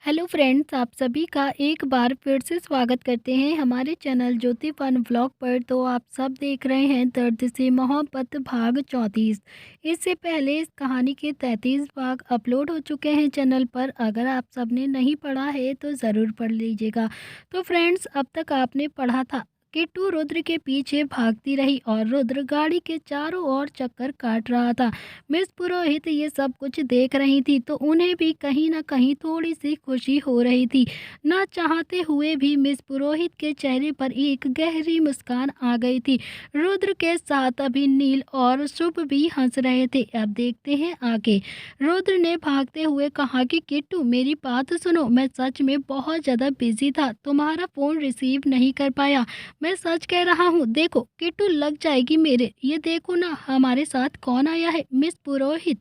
Hello friends, आप सभी का एक बार फिर से स्वागत करते हैं हमारे चैनल ज्योति फन व्लॉग पर। तो आप सब देख रहे हैं दर्द से मोहब्बत भाग 34। इससे पहले इस कहानी के 33 भाग अपलोड हो चुके हैं चैनल पर। अगर आप सबने नहीं पढ़ा है तो ज़रूर पढ़ लीजिएगा। तो फ्रेंड्स, अब तक आपने पढ़ा था किट्टू रुद्र के पीछे भागती रही और रुद्र गाड़ी के चारों ओर चक्कर काट रहा था। मिस पुरोहित ये सब कुछ देख रही थी तो उन्हें भी कहीं ना कहीं थोड़ी सी खुशी हो रही थी। ना चाहते हुए भी मिस पुरोहित के चेहरे पर एक गहरी मुस्कान आ गई थी। रुद्र के साथ अभी नील और शुभ भी हंस रहे थे। अब देखते हैं आगे। रुद्र ने भागते हुए कहा कि किट्टू, मेरी बात सुनो, मैं सच में बहुत ज़्यादा बिजी था, तुम्हारा फ़ोन रिसीव नहीं कर पाया। मैं सच कह रहा हूँ, देखो किट्टू लग जाएगी मेरे। ये देखो ना, हमारे साथ कौन आया है, मिस पुरोहित।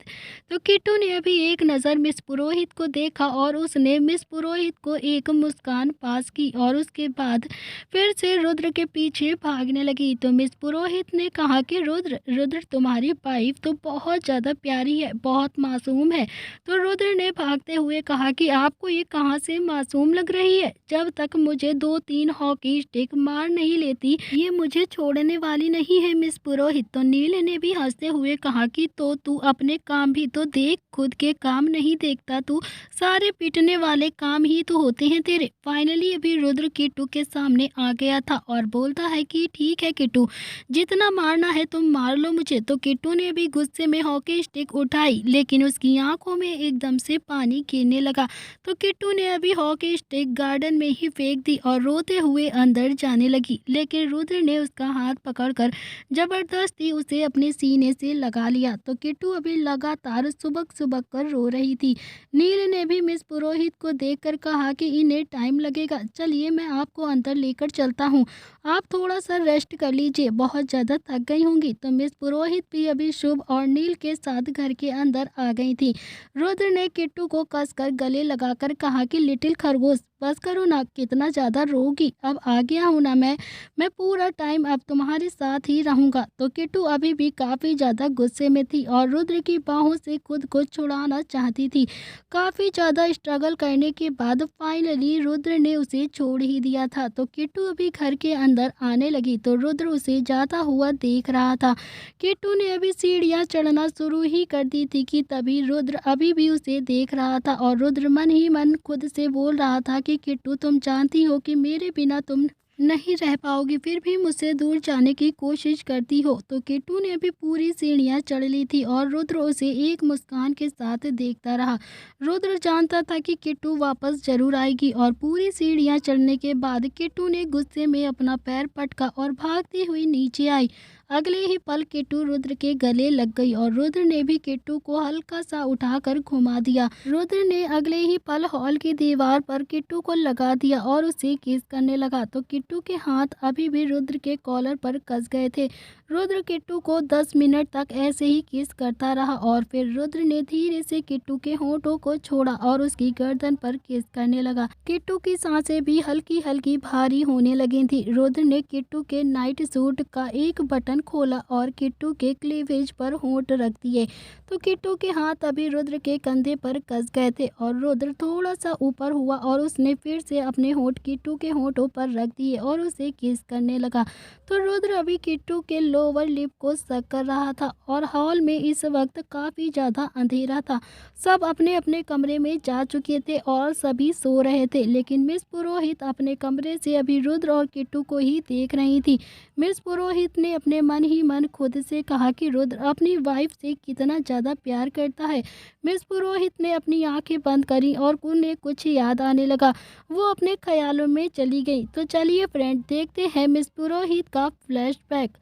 तो किट्टू ने अभी एक नज़र मिस पुरोहित को देखा और उसने मिस पुरोहित को एक मुस्कान पास की और उसके बाद फिर से रुद्र के पीछे भागने लगी। तो मिस पुरोहित ने कहा कि रुद्र रुद्र तुम्हारी वाइफ तो बहुत ज़्यादा प्यारी है, बहुत मासूम है। तो रुद्र ने भागते हुए कहा कि आपको ये कहाँ से मासूम लग रही है? जब तक मुझे 2-3 हॉकी स्टिक मार नहीं लेती, ये मुझे छोड़ने वाली नहीं है मिस पुरोहित। तो नील ने भी हंसते हुए कहा कि तो तू अपने काम भी तो देख, खुद के काम नहीं देखता तू, सारे पीटने वाले काम ही तो होते हैं तेरे। फाइनली अभी रुद्र किट्टू के सामने आ गया था और बोलता है कि ठीक है किट्टू, जितना मारना है तुम मार लो मुझे। तो किट्टू ने भी गुस्से में हॉकी स्टिक उठाई, लेकिन उसकी आंखों में एकदम से पानी गिरने लगा। तो किट्टू ने अभी हॉकी स्टिक गार्डन में ही फेंक दी और रोते हुए अंदर जाने लगी, लेकिन रुद्र ने उसका हाथ पकड़कर जबरदस्ती उसे अपने सीने से लगा लिया। तो किट्टू अभी लगातार सुबक सुबक कर रो रही थी। नील ने भी मिस पुरोहित को देखकर कहा कि इन्हें टाइम लगेगा, चलिए मैं आपको अंदर लेकर चलता हूँ, आप थोड़ा सा रेस्ट कर लीजिए, बहुत ज़्यादा थक गई होंगी। तो मिस पुरोहित भी अभी शुभ और नील के साथ घर के अंदर आ गई थी। रुद्र ने किट्टू को कसकर गले लगाकर कहा कि लिटिल खरगोश, बस करो ना, कितना ज़्यादा रोगी, अब आ गया हूँ ना मैं पूरा टाइम अब तुम्हारे साथ ही रहूँगा। तो किट्टू अभी भी काफ़ी ज़्यादा गुस्से में थी और रुद्र की बाहों से खुद को छुड़ाना चाहती थी। काफ़ी ज़्यादा स्ट्रगल करने के बाद फाइनली रुद्र ने उसे छोड़ ही दिया था। तो किट्टू अभी घर के अंदर आने लगी तो रुद्र उसे जाता हुआ देख रहा था। किट्टू ने अभी सीढ़ियाँ चढ़ना शुरू ही कर दी थी कि तभी रुद्र अभी भी उसे देख रहा था और रुद्र मन ही मन खुद से बोल रहा था कि किट्टू, तुम जानती हो कि मेरे बिना तुम नहीं रह पाओगी, फिर भी मुझसे दूर जाने की कोशिश करती हो। तो किट्टू ने अभी पूरी सीढ़ियाँ चढ़ ली थी और रुद्र उसे एक मुस्कान के साथ देखता रहा। रुद्र जानता था कि किट्टू वापस जरूर आएगी और पूरी सीढ़ियाँ चढ़ने के बाद किट्टू ने गुस्से में अपना पैर पटका और भागती हुई नीचे आई। अगले ही पल किट्टू रुद्र के गले लग गई और रुद्र ने भी किट्टू को हल्का सा उठाकर घुमा दिया। रुद्र ने अगले ही पल हॉल की दीवार पर किट्टू को लगा दिया और उसे किस करने लगा। तो किट्टू के हाथ अभी भी रुद्र के कॉलर पर कस गए थे। रुद्र किट्टू को 10 मिनट तक ऐसे ही किस करता रहा और फिर रुद्र ने धीरे से किट्टू के होठों को छोड़ा और उसकी गर्दन पर किस करने लगा। किट्टू की सांसें भी हल्की हल्की भारी होने लगी थी। रुद्र ने किट्टू के नाइट सूट का एक बटन खोला और किट्टू के क्लीवेज पर होंठ रख दिए। तो किट्टू के हाथ अभी रुद्र के कंधे पर कस गए थे और रुद्र थोड़ा सा ऊपर हुआ और उसने फिर से अपने होंठ किट्टू के होंठों पर रख दिए और उसे किस करने लगा। तो रुद्र अभी किट्टू के लोअर लिप को सक कर रहा था और हॉल में इस वक्त काफ़ी ज़्यादा अंधेरा था। सब अपने अपने कमरे में जा चुके थे और सभी सो रहे थे, लेकिन मिस पुरोहित अपने कमरे से अभी रुद्र और किट्टू को ही देख रही थी। मिस पुरोहित ने अपने मन ही मन खुद से कहा कि रुद्र अपनी वाइफ से कितना ज़्यादा प्यार करता है। मिस पुरोहित ने अपनी आंखें बंद करी और उन्हें कुछ याद आने लगा। वो अपने ख्यालों में चली गई। तो चलिए फ्रेंड, देखते हैं मिस पुरोहित का फ्लैशबैक।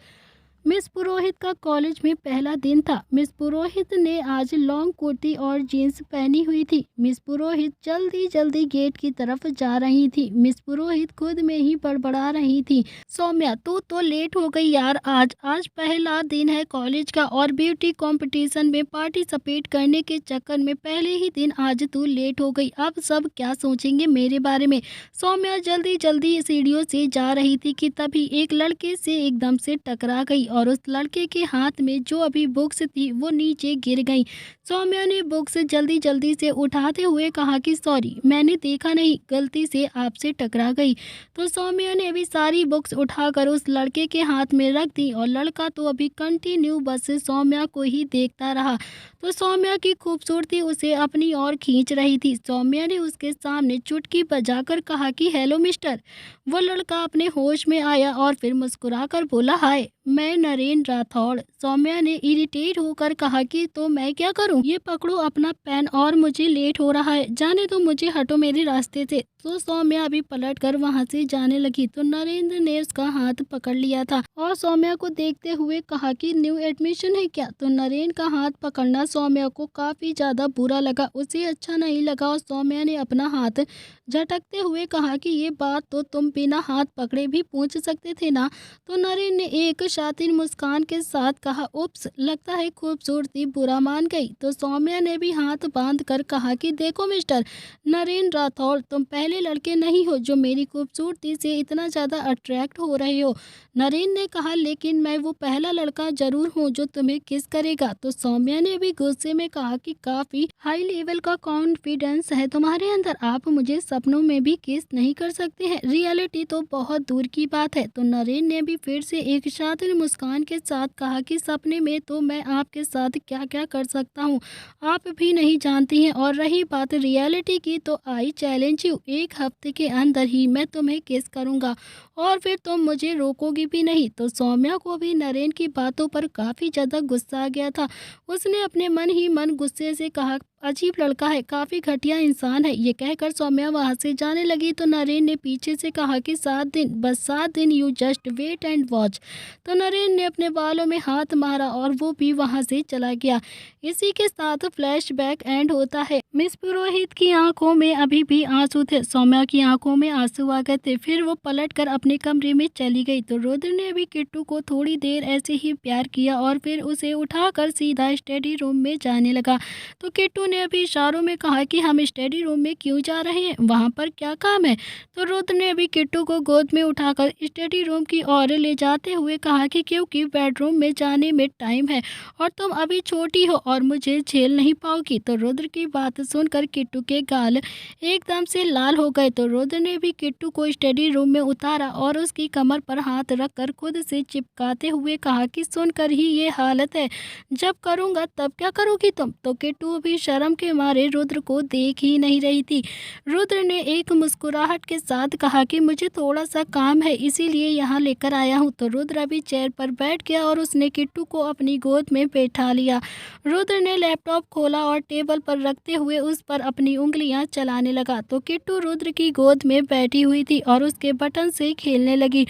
मिस पुरोहित का कॉलेज में पहला दिन था। मिस पुरोहित ने आज लॉन्ग कुर्ती और जीन्स पहनी हुई थी। मिस पुरोहित जल्दी जल्दी गेट की तरफ जा रही थी। मिस पुरोहित खुद में ही बड़बड़ा रही थी, सौम्या तू तो लेट हो गई यार, आज आज पहला दिन है कॉलेज का और ब्यूटी कंपटीशन में पार्टिसिपेट करने के चक्कर में पहले ही दिन आज तू लेट हो गई। अब सब क्या सोचेंगे मेरे बारे में। सौम्या जल्दी जल्दी सीढ़ियों से जा रही थी कि तभी एक लड़के से एकदम से टकरा गई और उस लड़के के हाथ में जो अभी बुक्स थी वो नीचे गिर गई। सौम्या ने बुक्स जल्दी जल्दी से उठाते हुए कहा कि सॉरी, मैंने देखा नहीं, गलती से आपसे टकरा गई। तो सौम्या ने अभी सारी बुक्स उठाकर उस लड़के के हाथ में रख दी और लड़का तो अभी कंटिन्यू बस सौम्या को ही देखता रहा। तो सौम्या की खूबसूरती उसे अपनी ओर खींच रही थी। सौम्या ने उसके सामने चुटकी बजाकर कहा कि हेलो मिस्टर। वो लड़का अपने होश में आया और फिर मुस्कुराकर बोला, हाय, मैं नरेन राठौड़। सौम्या ने इरिटेट होकर कहा कि तो मैं क्या करूं? ये पकड़ो अपना पेन और मुझे लेट हो रहा है, जाने दो मुझे, हटो मेरे रास्ते से। तो सौम्या अभी पलट कर वहाँ से जाने लगी तो नरेंद्र ने उसका हाथ पकड़ लिया था और सौम्या को देखते हुए कहा कि न्यू एडमिशन है क्या? तो नरेन का हाथ पकड़ना सौम्या को काफी ज्यादा बुरा लगा, उसे अच्छा नहीं लगा और सौम्या ने अपना हाथ झटकते हुए कहा कि ये बात तो तुम बिना हाथ पकड़े भी पूछ सकते थे ना। तो नरेन ने एक शातिर मुस्कान के साथ कहा, उप्स, लगता है खूबसूरती बुरा मान गई। तो सौम्या ने भी हाथ बांध कर कहा कि देखो मिस्टर नरेन राठौड़, तुम पहले लड़के नहीं हो जो मेरी खूबसूरती से इतना ज़्यादा अट्रैक्ट हो रहे हो। नरेन ने कहा, लेकिन मैं वो पहला लड़का जरूर हूँ जो तुम्हें किस करेगा। तो सौम्या ने भी गुस्से में कहा कि काफ़ी हाई लेवल का कॉन्फिडेंस है तुम्हारे अंदर, आप मुझे सपनों में भी किस नहीं कर सकते हैं, रियलिटी तो बहुत दूर की बात है। तो नरेन ने भी फिर से एक शातिर मुस्कान के साथ कहा कि सपने में तो मैं आपके साथ क्या क्या कर सकता हूँ आप भी नहीं जानती हैं, और रही बात रियलिटी की तो आई चैलेंज यू, एक हफ्ते के अंदर ही मैं तुम्हें किस करूँगा और फिर तुम मुझे रोकोगी भी नहीं। तो सौम्या को भी नरेन की बातों पर काफ़ी ज़्यादा गुस्सा आ गया था। उसने अपने मन ही मन गुस्से से कहा, अजीब लड़का है, काफ़ी घटिया इंसान है। ये कहकर सौम्या वहाँ से जाने लगी तो नरेन ने पीछे से कहा कि 7 दिन, बस 7 दिन, you just wait and watch. तो नरेन ने अपने बालों में हाथ मारा और वो भी वहाँ से चला गया। इसी के साथ फ्लैशबैक एंड होता है। मिस पुरोहित की आंखों में अभी भी आंसू थे, सौम्या की आंखों में आंसू आ गए थे। फिर वो पलटकर अपने कमरे में चली गई तो रुद्र ने भी किट्टू को थोड़ी देर ऐसे ही प्यार किया और फिर उसे उठाकर सीधा स्टडी रूम में जाने लगा। तो किट्टू ने अभी इशारों में कहा कि हम स्टडी रूम में क्यों जा रहे हैं, वहाँ पर क्या काम है? तो रुद्र ने अभी किट्टू को गोद में उठाकर स्टडी रूम की ओर ले जाते हुए कहा कि क्योंकि बेडरूम में जाने में टाइम है और तुम अभी छोटी हो और मुझे झेल नहीं पाओगी। तो रुद्र की बात सुनकर किट्टू के गाल एकदम से लाल हो गए। तो रुद्र ने भी किट्टू को स्टडी रूम में उतारा और उसकी कमर पर हाथ रखकर खुद से चिपकाते हुए कहा कि सुनकर ही ये हालत है, जब करूँगा तब क्या करोगी तुम? तो किट्टू भी शर्म के मारे रुद्र को देख ही नहीं रही थी। रुद्र ने एक मुस्कुराहट के साथ कहा कि मुझे थोड़ा सा काम है इसीलिए यहाँ लेकर आया हूँ। तो रुद्र अभी चेयर पर बैठ गया और उसने किट्टू को अपनी गोद में बैठा लिया। रुद्र ने लैपटॉप खोला और टेबल पर रखते हुए उस पर अपनी उंगलियां चलाने लगा। तो किट्टू रुद्र की गोद में बैठी हुई थी और उसके बटन से खेलने लगी।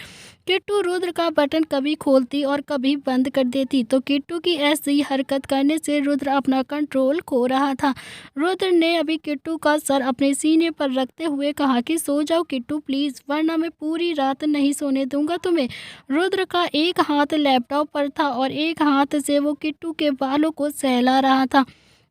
किट्टू रुद्र का बटन कभी खोलती और कभी बंद कर देती। तो किट्टू की ऐसी हरकत करने से रुद्र अपना कंट्रोल खो रहा था। रुद्र ने अभी किट्टू का सर अपने सीने पर रखते हुए कहा कि सो जाओ किट्टू प्लीज़, वरना मैं पूरी रात नहीं सोने दूंगा तुम्हें। रुद्र का एक हाथ लैपटॉप पर था और एक हाथ से वो किट्टू के बालों को सहला रहा था।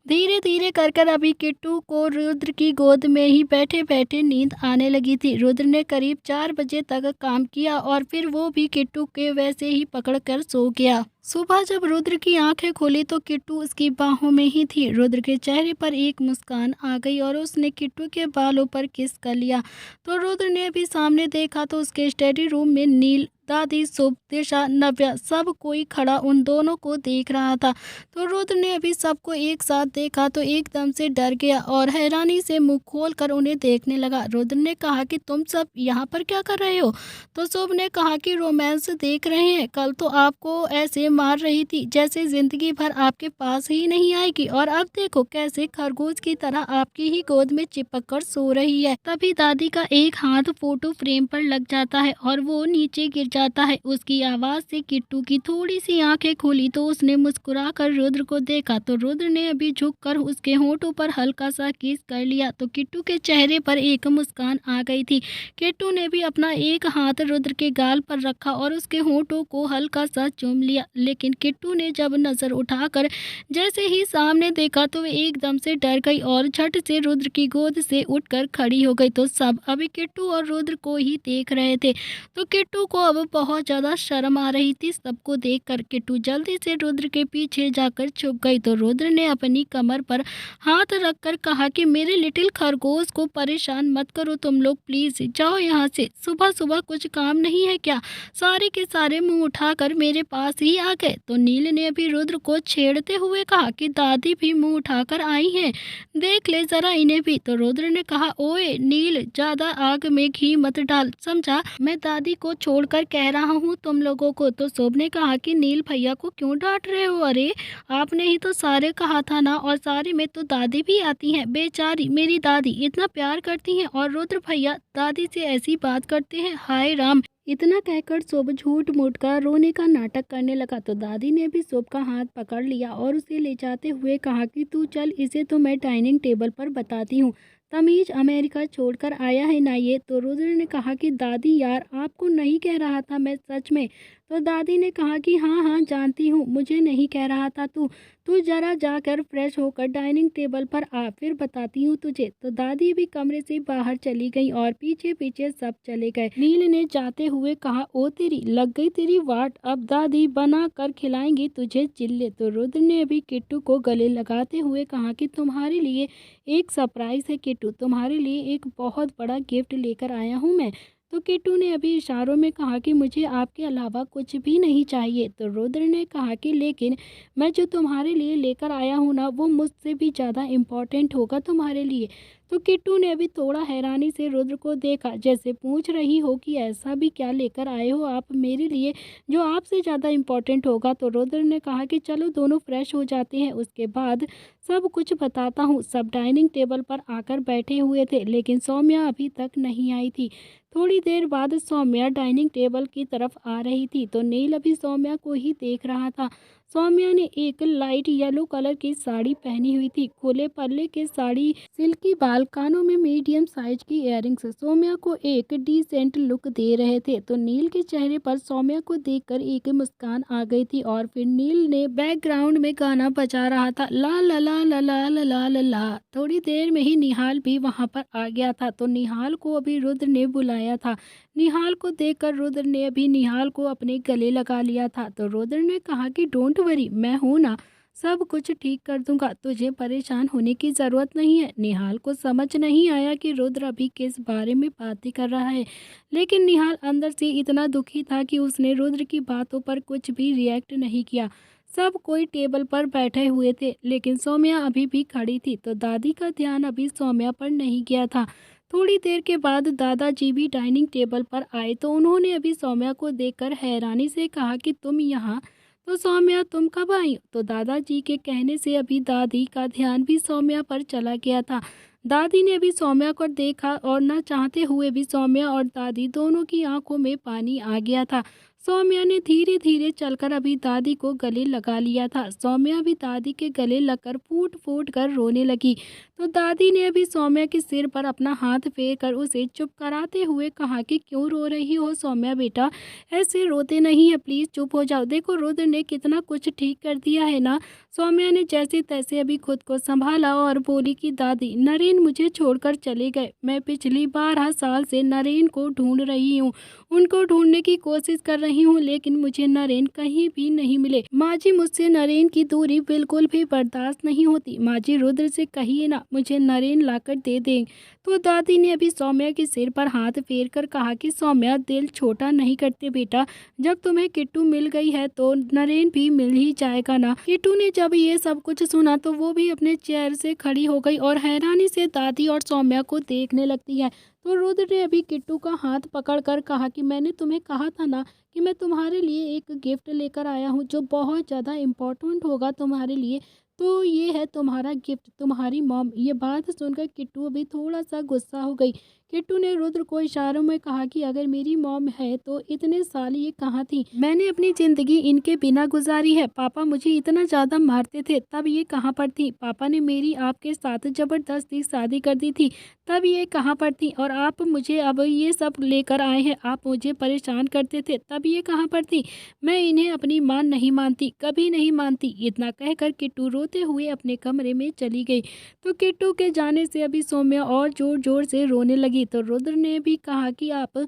धीरे धीरे कर कर अभी किट्टू को रुद्र की गोद में ही बैठे बैठे नींद आने लगी थी। रुद्र ने करीब 4 बजे तक काम किया और फिर वो भी किट्टू के वैसे ही पकड़कर सो गया। सुबह जब रुद्र की आंखें खोली तो किट्टू उसकी बाहों में ही थी। रुद्र के चेहरे पर एक मुस्कान आ गई और उसने किट्टू के बालों पर किस कर लिया। तो रुद्र ने भी सामने देखा तो उसके स्टडी रूम में नील, दादी, शुभ, दिशा, नव्या, सब कोई खड़ा उन दोनों को देख रहा था। तो रुद्र ने अभी सबको एक साथ देखा तो एकदम से डर गया और हैरानी से मुंह खोलकर उन्हें देखने लगा। रुद्र ने कहा कि तुम सब यहाँ पर क्या कर रहे हो? तो शुभ ने कहा कि रोमांस देख रहे हैं, कल तो आपको ऐसे मार रही थी जैसे जिंदगी भर आपके पास ही नहीं आएगी और अब देखो कैसे खरगोश की तरह आपकी ही गोद में चिपक कर सो रही है। तभी दादी का एक हाथ फोटो फ्रेम पर लग जाता है और वो नीचे गिर जाता है। उसकी आवाज से किट्टू की थोड़ी सी आंखें खुली तो उसने मुस्कुरा कर रुद्र को देखा। तो रुद्र ने अभी झुककर उसके होंठों पर हल्का सा किस कर लिया। तो किट्टू के चेहरे पर एक मुस्कान आ गई थी। किट्टू ने भी अपना एक हाथ रुद्र के गाल पर रखा और उसके होंठों को हल्का सा चूम लिया। लेकिन किट्टू ने जब नज़र उठाकर जैसे ही सामने देखा तो वे एकदम से डर गई और झट से रुद्र की गोद से उठकर खड़ी हो गई। तो सब अभी किट्टू और रुद्र को ही देख रहे थे। तो किट्टू को अब बहुत ज़्यादा शर्म आ रही थी सबको देखकर। किट्टू जल्दी से रुद्र के पीछे जाकर छुप गई। तो रुद्र ने अपनी कमर पर हाथ रखकर कहा कि मेरे लिटिल खरगोश को परेशान मत करो तुम लोग, प्लीज जाओ यहाँ से। सुबह सुबह कुछ काम नहीं है क्या? सारे के सारे मुंह उठाकर मेरे पास ही आ गए। तो नील ने भी रुद्र को छेड़ते हुए कहा कि दादी भी मुंह उठाकर आई हैं, देख ले जरा इन्हें भी। तो रुद्र ने कहा, ओए नील, ज्यादा आग में घी मत डाल, समझा? मैं दादी को छोड़कर कह रहा हूँ तुम लोगों को। तो शुभ ने कहा कि नील भैया को क्यों डांट रहे हो? अरे आपने ही तो सारे कहा था ना, और सारे में तो दादी भी आती हैं। बेचारी मेरी दादी इतना प्यार करती हैं और रुद्र भैया दादी से ऐसी बात करते हैं। हाय राम। इतना कहकर शुभ झूठ मूठ का रोने का नाटक करने लगा। तो दादी ने भी शुभ का हाथ पकड़ लिया और उसे ले जाते हुए कहा कि तू चल, इसे तो मैं डाइनिंग टेबल पर बताती हूँ। तमीज अमेरिका छोड़कर आया है ना ये। तो रुद्र ने कहा कि दादी यार, आपको नहीं कह रहा था मैं, सच में। तो दादी ने कहा कि हाँ हाँ जानती हूँ, मुझे नहीं कह रहा था तू तू जरा जाकर फ्रेश होकर डाइनिंग टेबल पर आ, फिर बताती हूँ तुझे। तो दादी भी कमरे से बाहर चली गई और पीछे पीछे सब चले गए। नील ने जाते हुए कहा, ओ तेरी लग गई तेरी वाट, अब दादी बना कर खिलाएंगी तुझे चिल्ले। तो रुद्र ने अभी किट्टू को गले लगाते हुए कहा कि तुम्हारे लिए एक सरप्राइज है किट्टू, तुम्हारे लिए एक बहुत बड़ा गिफ्ट लेकर आया हूँ मैं। तो किट्टू ने अभी इशारों में कहा कि मुझे आपके अलावा कुछ भी नहीं चाहिए। तो रुद्र ने कहा कि लेकिन मैं जो तुम्हारे लिए लेकर आया हूँ ना, वो मुझसे भी ज़्यादा इम्पोर्टेंट होगा तुम्हारे लिए। तो किट्टू ने अभी थोड़ा हैरानी से रुद्र को देखा, जैसे पूछ रही हो कि ऐसा भी क्या लेकर आए हो आप मेरे लिए जो आपसे ज़्यादा इम्पोर्टेंट होगा। तो रुद्र ने कहा कि चलो दोनों फ्रेश हो जाते हैं, उसके बाद सब कुछ बताता हूँ। सब डाइनिंग टेबल पर आकर बैठे हुए थे, लेकिन सौम्या अभी तक नहीं आई थी। थोड़ी देर बाद सौम्या डाइनिंग टेबल की तरफ आ रही थी। तो नील अभी सौम्या को ही देख रहा था। सौम्या ने एक लाइट येलो कलर की साड़ी पहनी हुई थी, खुले पल्ले के साड़ी, सिल्की बाल, कानों में मीडियम साइज की इयररिंग्स सौम्या को एक डिसेंट लुक दे रहे थे। तो नील के चेहरे पर सौम्या को देखकर एक मुस्कान आ गई थी और फिर नील ने बैकग्राउंड में गाना बजा रहा था, ला ला ला ला ला ला ला ला ला। थोड़ी देर में ही निहाल भी वहां पर आ गया था। तो निहाल को अभी रुद्र ने बुलाया था। निहाल को देखकर रुद्र ने अभी निहाल को अपने गले लगा लिया था। तो रुद्र ने कहा कि डोंट वरी, मैं हूं ना, सब कुछ ठीक कर दूंगा, तुझे परेशान होने की ज़रूरत नहीं है। निहाल को समझ नहीं आया कि रुद्र अभी किस बारे में बातें कर रहा है, लेकिन निहाल अंदर से इतना दुखी था कि उसने रुद्र की बातों पर कुछ भी रिएक्ट नहीं किया। सब कोई टेबल पर बैठे हुए थे, लेकिन सौम्या अभी भी खड़ी थी। तो दादी का ध्यान अभी सौम्या पर नहीं गया था। थोड़ी देर के बाद दादाजी भी डाइनिंग टेबल पर आए। तो उन्होंने अभी सौम्या को देखकर हैरानी से कहा कि तुम यहाँ? तो सौम्या तुम कब आई? तो दादाजी के कहने से अभी दादी का ध्यान भी सौम्या पर चला गया था। दादी ने अभी सौम्या को देखा और न चाहते हुए भी सौम्या और दादी दोनों की आंखों में पानी आ गया था। सौम्या ने धीरे धीरे चलकर अभी दादी को गले लगा लिया था। सौम्या भी दादी के गले लगकर फूट फूट कर रोने लगी। तो दादी ने अभी सौम्या के सिर पर अपना हाथ फेर कर उसे चुप कराते हुए कहा कि क्यों रो रही हो सौम्या बेटा, ऐसे रोते नहीं है, प्लीज चुप हो जाओ। देखो रुद्र ने कितना कुछ ठीक कर दिया है ना। सौम्या ने जैसे तैसे अभी खुद को संभाला और बोली कि दादी, नरेन मुझे छोड़कर चले गए। मैं पिछली 12 साल से नरेन को ढूंढ रही हूँ, उनको ढूंढने की कोशिश कर रही हूँ, लेकिन मुझे नरेन कहीं भी नहीं मिले। माँ जी, मुझसे नरेन की दूरी बिल्कुल भी बर्दाश्त नहीं होती। माँ जी, रुद्र से कहिए ना मुझे नरेन लाकर दे दें। तो दादी ने अभी सौम्या के सिर पर हाथ फेर कर कहा कि सौम्या, दिल छोटा नहीं करते बेटा, जब तुम्हें किट्टू मिल गई है तो नरेन भी मिल ही जाएगा ना। किट्टू ने जब ये सब कुछ सुना तो वो भी अपने चेयर से खड़ी हो गई और हैरानी से दादी और सौम्या को देखने लगती है। तो रुद्र ने अभी किट्टू का हाथ पकड़कर कहा कि मैंने तुम्हें कहा था ना कि मैं तुम्हारे लिए एक गिफ्ट लेकर आया हूँ जो बहुत ज़्यादा इम्पोर्टेंट होगा तुम्हारे लिए। तो ये है तुम्हारा गिफ्ट, तुम्हारी मॉम। ये बात सुनकर किट्टू अभी थोड़ा-सा गुस्सा हो गई। किट्टू ने रुद्र को इशारों में कहा कि अगर मेरी मॉम है तो इतने साल ये कहाँ थी? मैंने अपनी ज़िंदगी इनके बिना गुज़ारी है। पापा मुझे इतना ज़्यादा मारते थे, तब ये कहाँ पर थी? पापा ने मेरी आपके साथ ज़बरदस्ती शादी कर दी थी, तब ये कहाँ पर थी? और आप मुझे अब ये सब लेकर आए हैं, आप मुझे परेशान करते थे, तब ये कहाँ पर थी? मैं इन्हें अपनी माँ नहीं मानती, कभी नहीं मानती। इतना कहकर किट्टू रोते हुए अपने कमरे में चली गई। तो किट्टू के जाने से अभी सौम्या और जोर-जोर से रोने लगी। तो रुद्र ने भी कहा कि आप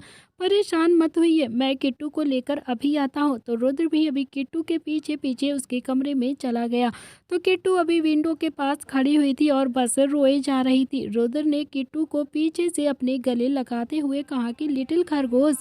परेशान मत होइए, मैं किट्टू को लेकर अभी आता हूँ। तो रुद्र भी अभी किट्टू के पीछे-पीछे उसके कमरे में चला गया। तो किट्टू अभी विंडो के पास खड़ी हुई थी और बस रोए जा रही थी। रुद्र ने किट्टू को पीछे से अपने गले लगाते हुए कहा कि लिटिल खरगोश,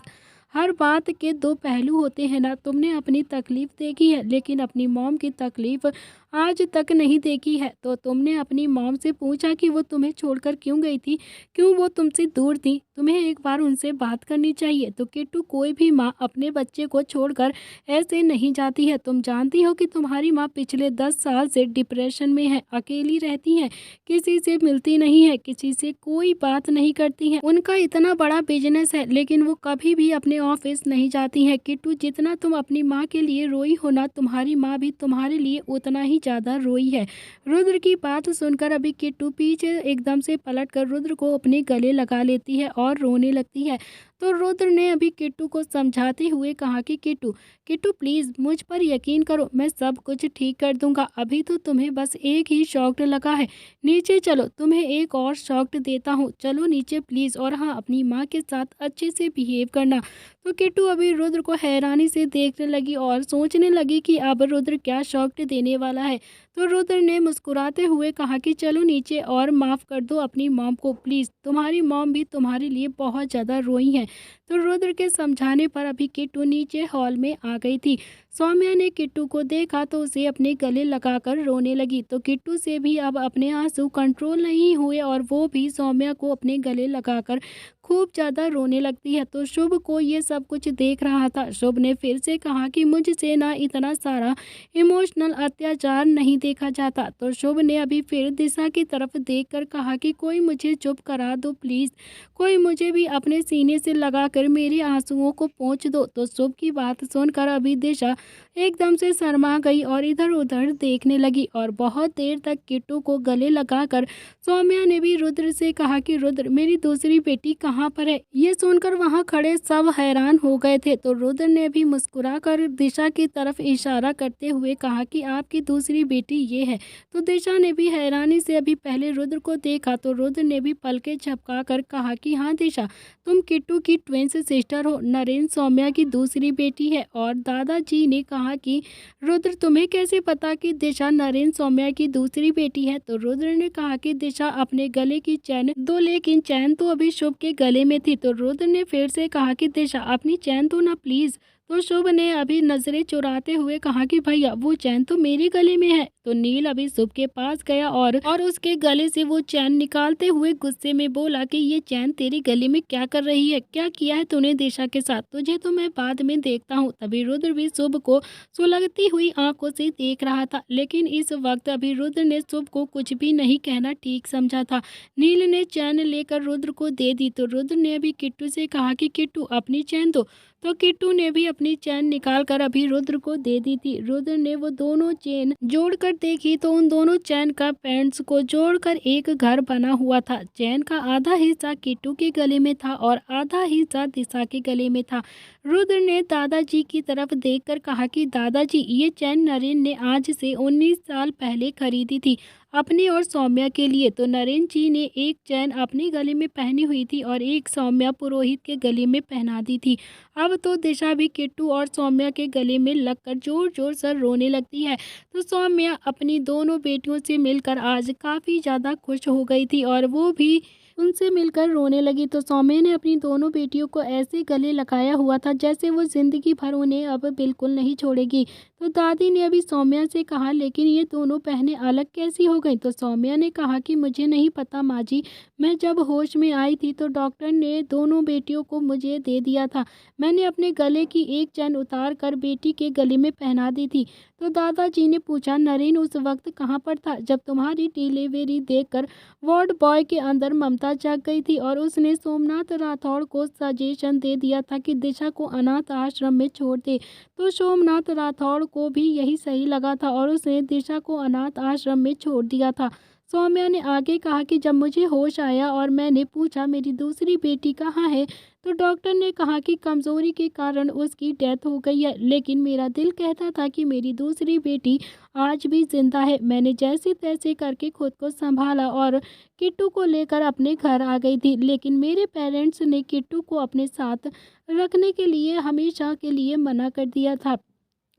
हर बात के दो पहलू होते हैं ना। तुमने अपनी तकलीफ देखी है, लेकिन अपनी मॉम की तकलीफ आज तक नहीं देखी है। तो तुमने अपनी मॉम से पूछा कि वो तुम्हें छोड़कर क्यों गई थी, क्यों वो तुमसे दूर थी? तुम्हें एक बार उनसे बात करनी चाहिए। तो किट्टू, कोई भी माँ अपने बच्चे को छोड़कर ऐसे नहीं जाती है। तुम जानती हो कि तुम्हारी माँ पिछले 10 साल से डिप्रेशन में है, अकेली रहती है, किसी से मिलती नहीं है, किसी से कोई बात नहीं करती है। उनका इतना बड़ा बिजनेस है, लेकिन वो कभी भी अपने ऑफिस नहीं जाती हैं। किट्टू, जितना तुम अपनी माँ के लिए रोई हो ना, तुम्हारी माँ भी तुम्हारे लिए उतना ही ज़्यादा रोई है। रुद्र की बात सुनकर अभी किट्टू पीछे एकदम से पलटकर रुद्र को अपने गले लगा लेती है और रोने लगती है। तो रुद्र ने अभी किट्टू को समझाते हुए कहा कि किट्टू, किट्टू प्लीज़ मुझ पर यकीन करो, मैं सब कुछ ठीक कर दूंगा। अभी तो तुम्हें बस एक ही शॉक लगा है। नीचे चलो, तुम्हें एक और शॉक देता हूँ। चलो नीचे प्लीज़, और हाँ, अपनी माँ के साथ अच्छे से बिहेव करना। तो किट्टू अभी रुद्र को हैरानी से देखने लगी और सोचने लगी कि अब रुद्र क्या शॉक देने वाला है। तो रुद्र ने मुस्कुराते हुए कहा कि चलो नीचे और माफ़ कर दो अपनी मॉम को प्लीज़, तुम्हारी मॉम भी तुम्हारे लिए बहुत ज़्यादा रोई हैं। तो रुद्र के समझाने पर अभी किट्टू नीचे हॉल में आ गई थी। सौम्या ने किट्टू को देखा तो उसे अपने गले लगाकर रोने लगी। तो किट्टू से भी अब अपने आंसू कंट्रोल नहीं हुए और वो भी सौम्या को अपने गले लगाकर खूब ज़्यादा रोने लगती है। तो शुभ को ये सब कुछ देख रहा था। शुभ ने फिर से कहा कि मुझसे ना इतना सारा इमोशनल अत्याचार नहीं देखा जाता। तो शुभ ने अभी फिर दिशा की तरफ देखकर कहा कि कोई मुझे चुप करा दो प्लीज़, कोई मुझे भी अपने सीने से लगाकर मेरे आंसुओं को पोंछ दो। तो शुभ की बात सुनकर अभी दिशा एकदम से शर्मा गई और इधर उधर देखने लगी और बहुत देर तक किट्टू को गले लगाकर सौम्या ने भी रुद्र से कहा कि रुद्र, मेरी दूसरी बेटी कहाँ पर है? ये सुनकर वहाँ खड़े सब हैरान हो गए थे। तो रुद्र ने भी मुस्कुराकर दिशा की तरफ इशारा करते हुए कहा कि आपकी दूसरी बेटी ये है। तो दिशा ने भी हैरानी से अभी पहले रुद्र को देखा। तो रुद्र ने भी पलके झपका कर कहा कि हाँ दिशा, तुम किट्टू की ट्विंस सिस्टर हो, नरेन सौम्या की दूसरी बेटी है। और दादाजी ने कहा कि रुद्र, तुम्हें कैसे पता कि दिशा नरेन सौम्या की दूसरी बेटी है? तो रुद्र ने कहा कि दिशा अपने गले की चैन दो, लेकिन चैन तो अभी शुभ के गले में थी। तो रुद्र ने फिर से कहा कि दिशा अपनी चैन दो ना प्लीज। तो शुभ ने अभी नजरें चुराते हुए कहा कि भैया वो चैन तो मेरे गले में है। तो नील अभी शुभ के पास गया और उसके गले से वो चैन निकालते हुए गुस्से में बोला कि ये चैन तेरे गले में क्या कर रही है? क्या किया है तूने दिशा के साथ? तुझे तो मैं बाद में देखता हूँ। तभी रुद्र भी शुभ को सुलगती हुई आंखों से देख रहा था, लेकिन इस वक्त अभी रुद्र ने शुभ को कुछ भी नहीं कहना ठीक समझा था। नील ने चैन लेकर रुद्र को दे दी। तो रुद्र ने अभी किट्टू से कहा कि किट्टू अपनी चैन दो। तो किट्टू ने भी अपनी चैन निकालकर अभी रुद्र को दे दी थी। रुद्र ने वो दोनों चैन जोड़कर देखी तो उन दोनों चैन का पैंट्स को जोड़कर एक घर बना हुआ था। चैन का आधा हिस्सा किट्टू के गले में था और आधा हिस्सा दिशा के गले में था। रुद्र ने दादाजी की तरफ देखकर कहा कि दादाजी, ये चैन नरेन ने आज से 19 साल पहले खरीदी थी अपने और सौम्या के लिए। तो नरेन जी ने एक चैन अपने गले में पहनी हुई थी और एक सौम्या पुरोहित के गले में पहना दी थी। अब तो दिशा भी किट्टू और सौम्या के गले में लगकर जोर जोर से रोने लगती है। तो सौम्या अपनी दोनों बेटियों से मिलकर आज काफ़ी ज़्यादा खुश हो गई थी और वो भी उनसे मिलकर रोने लगी। तो सौम्या ने अपनी दोनों बेटियों को ऐसे गले लगाया हुआ था जैसे वो ज़िंदगी भर उन्हें अब बिल्कुल नहीं छोड़ेगी। तो दादी ने अभी सौम्या से कहा, लेकिन ये दोनों बहनें अलग कैसी हो गई? तो सौम्या ने कहा कि मुझे नहीं पता माँ जी, मैं जब होश में आई थी तो डॉक्टर ने दोनों बेटियों को मुझे दे दिया था। मैंने अपने गले की एक चैन उतार कर बेटी के गले में पहना दी थी। तो दादाजी ने पूछा, नरेन उस वक्त कहाँ पर था जब तुम्हारी डिलीवरी देखकर वार्ड बॉय के अंदर ममता जाग गई थी और उसने सोमनाथ राठौड़ को सजेशन दे दिया था कि दिशा को अनाथ आश्रम में छोड़ दे। तो सोमनाथ राठौड़ को भी यही सही लगा था और उसने दिशा को अनाथ आश्रम में छोड़ दिया था। सौम्या ने आगे कहा कि जब मुझे होश आया और मैंने पूछा मेरी दूसरी बेटी कहाँ है, तो डॉक्टर ने कहा कि कमज़ोरी के कारण उसकी डेथ हो गई है, लेकिन मेरा दिल कहता था कि मेरी दूसरी बेटी आज भी जिंदा है। मैंने जैसे तैसे करके खुद को संभाला और किट्टू को लेकर अपने घर आ गई थी, लेकिन मेरे पेरेंट्स ने किट्टू को अपने साथ रखने के लिए हमेशा के लिए मना कर दिया था।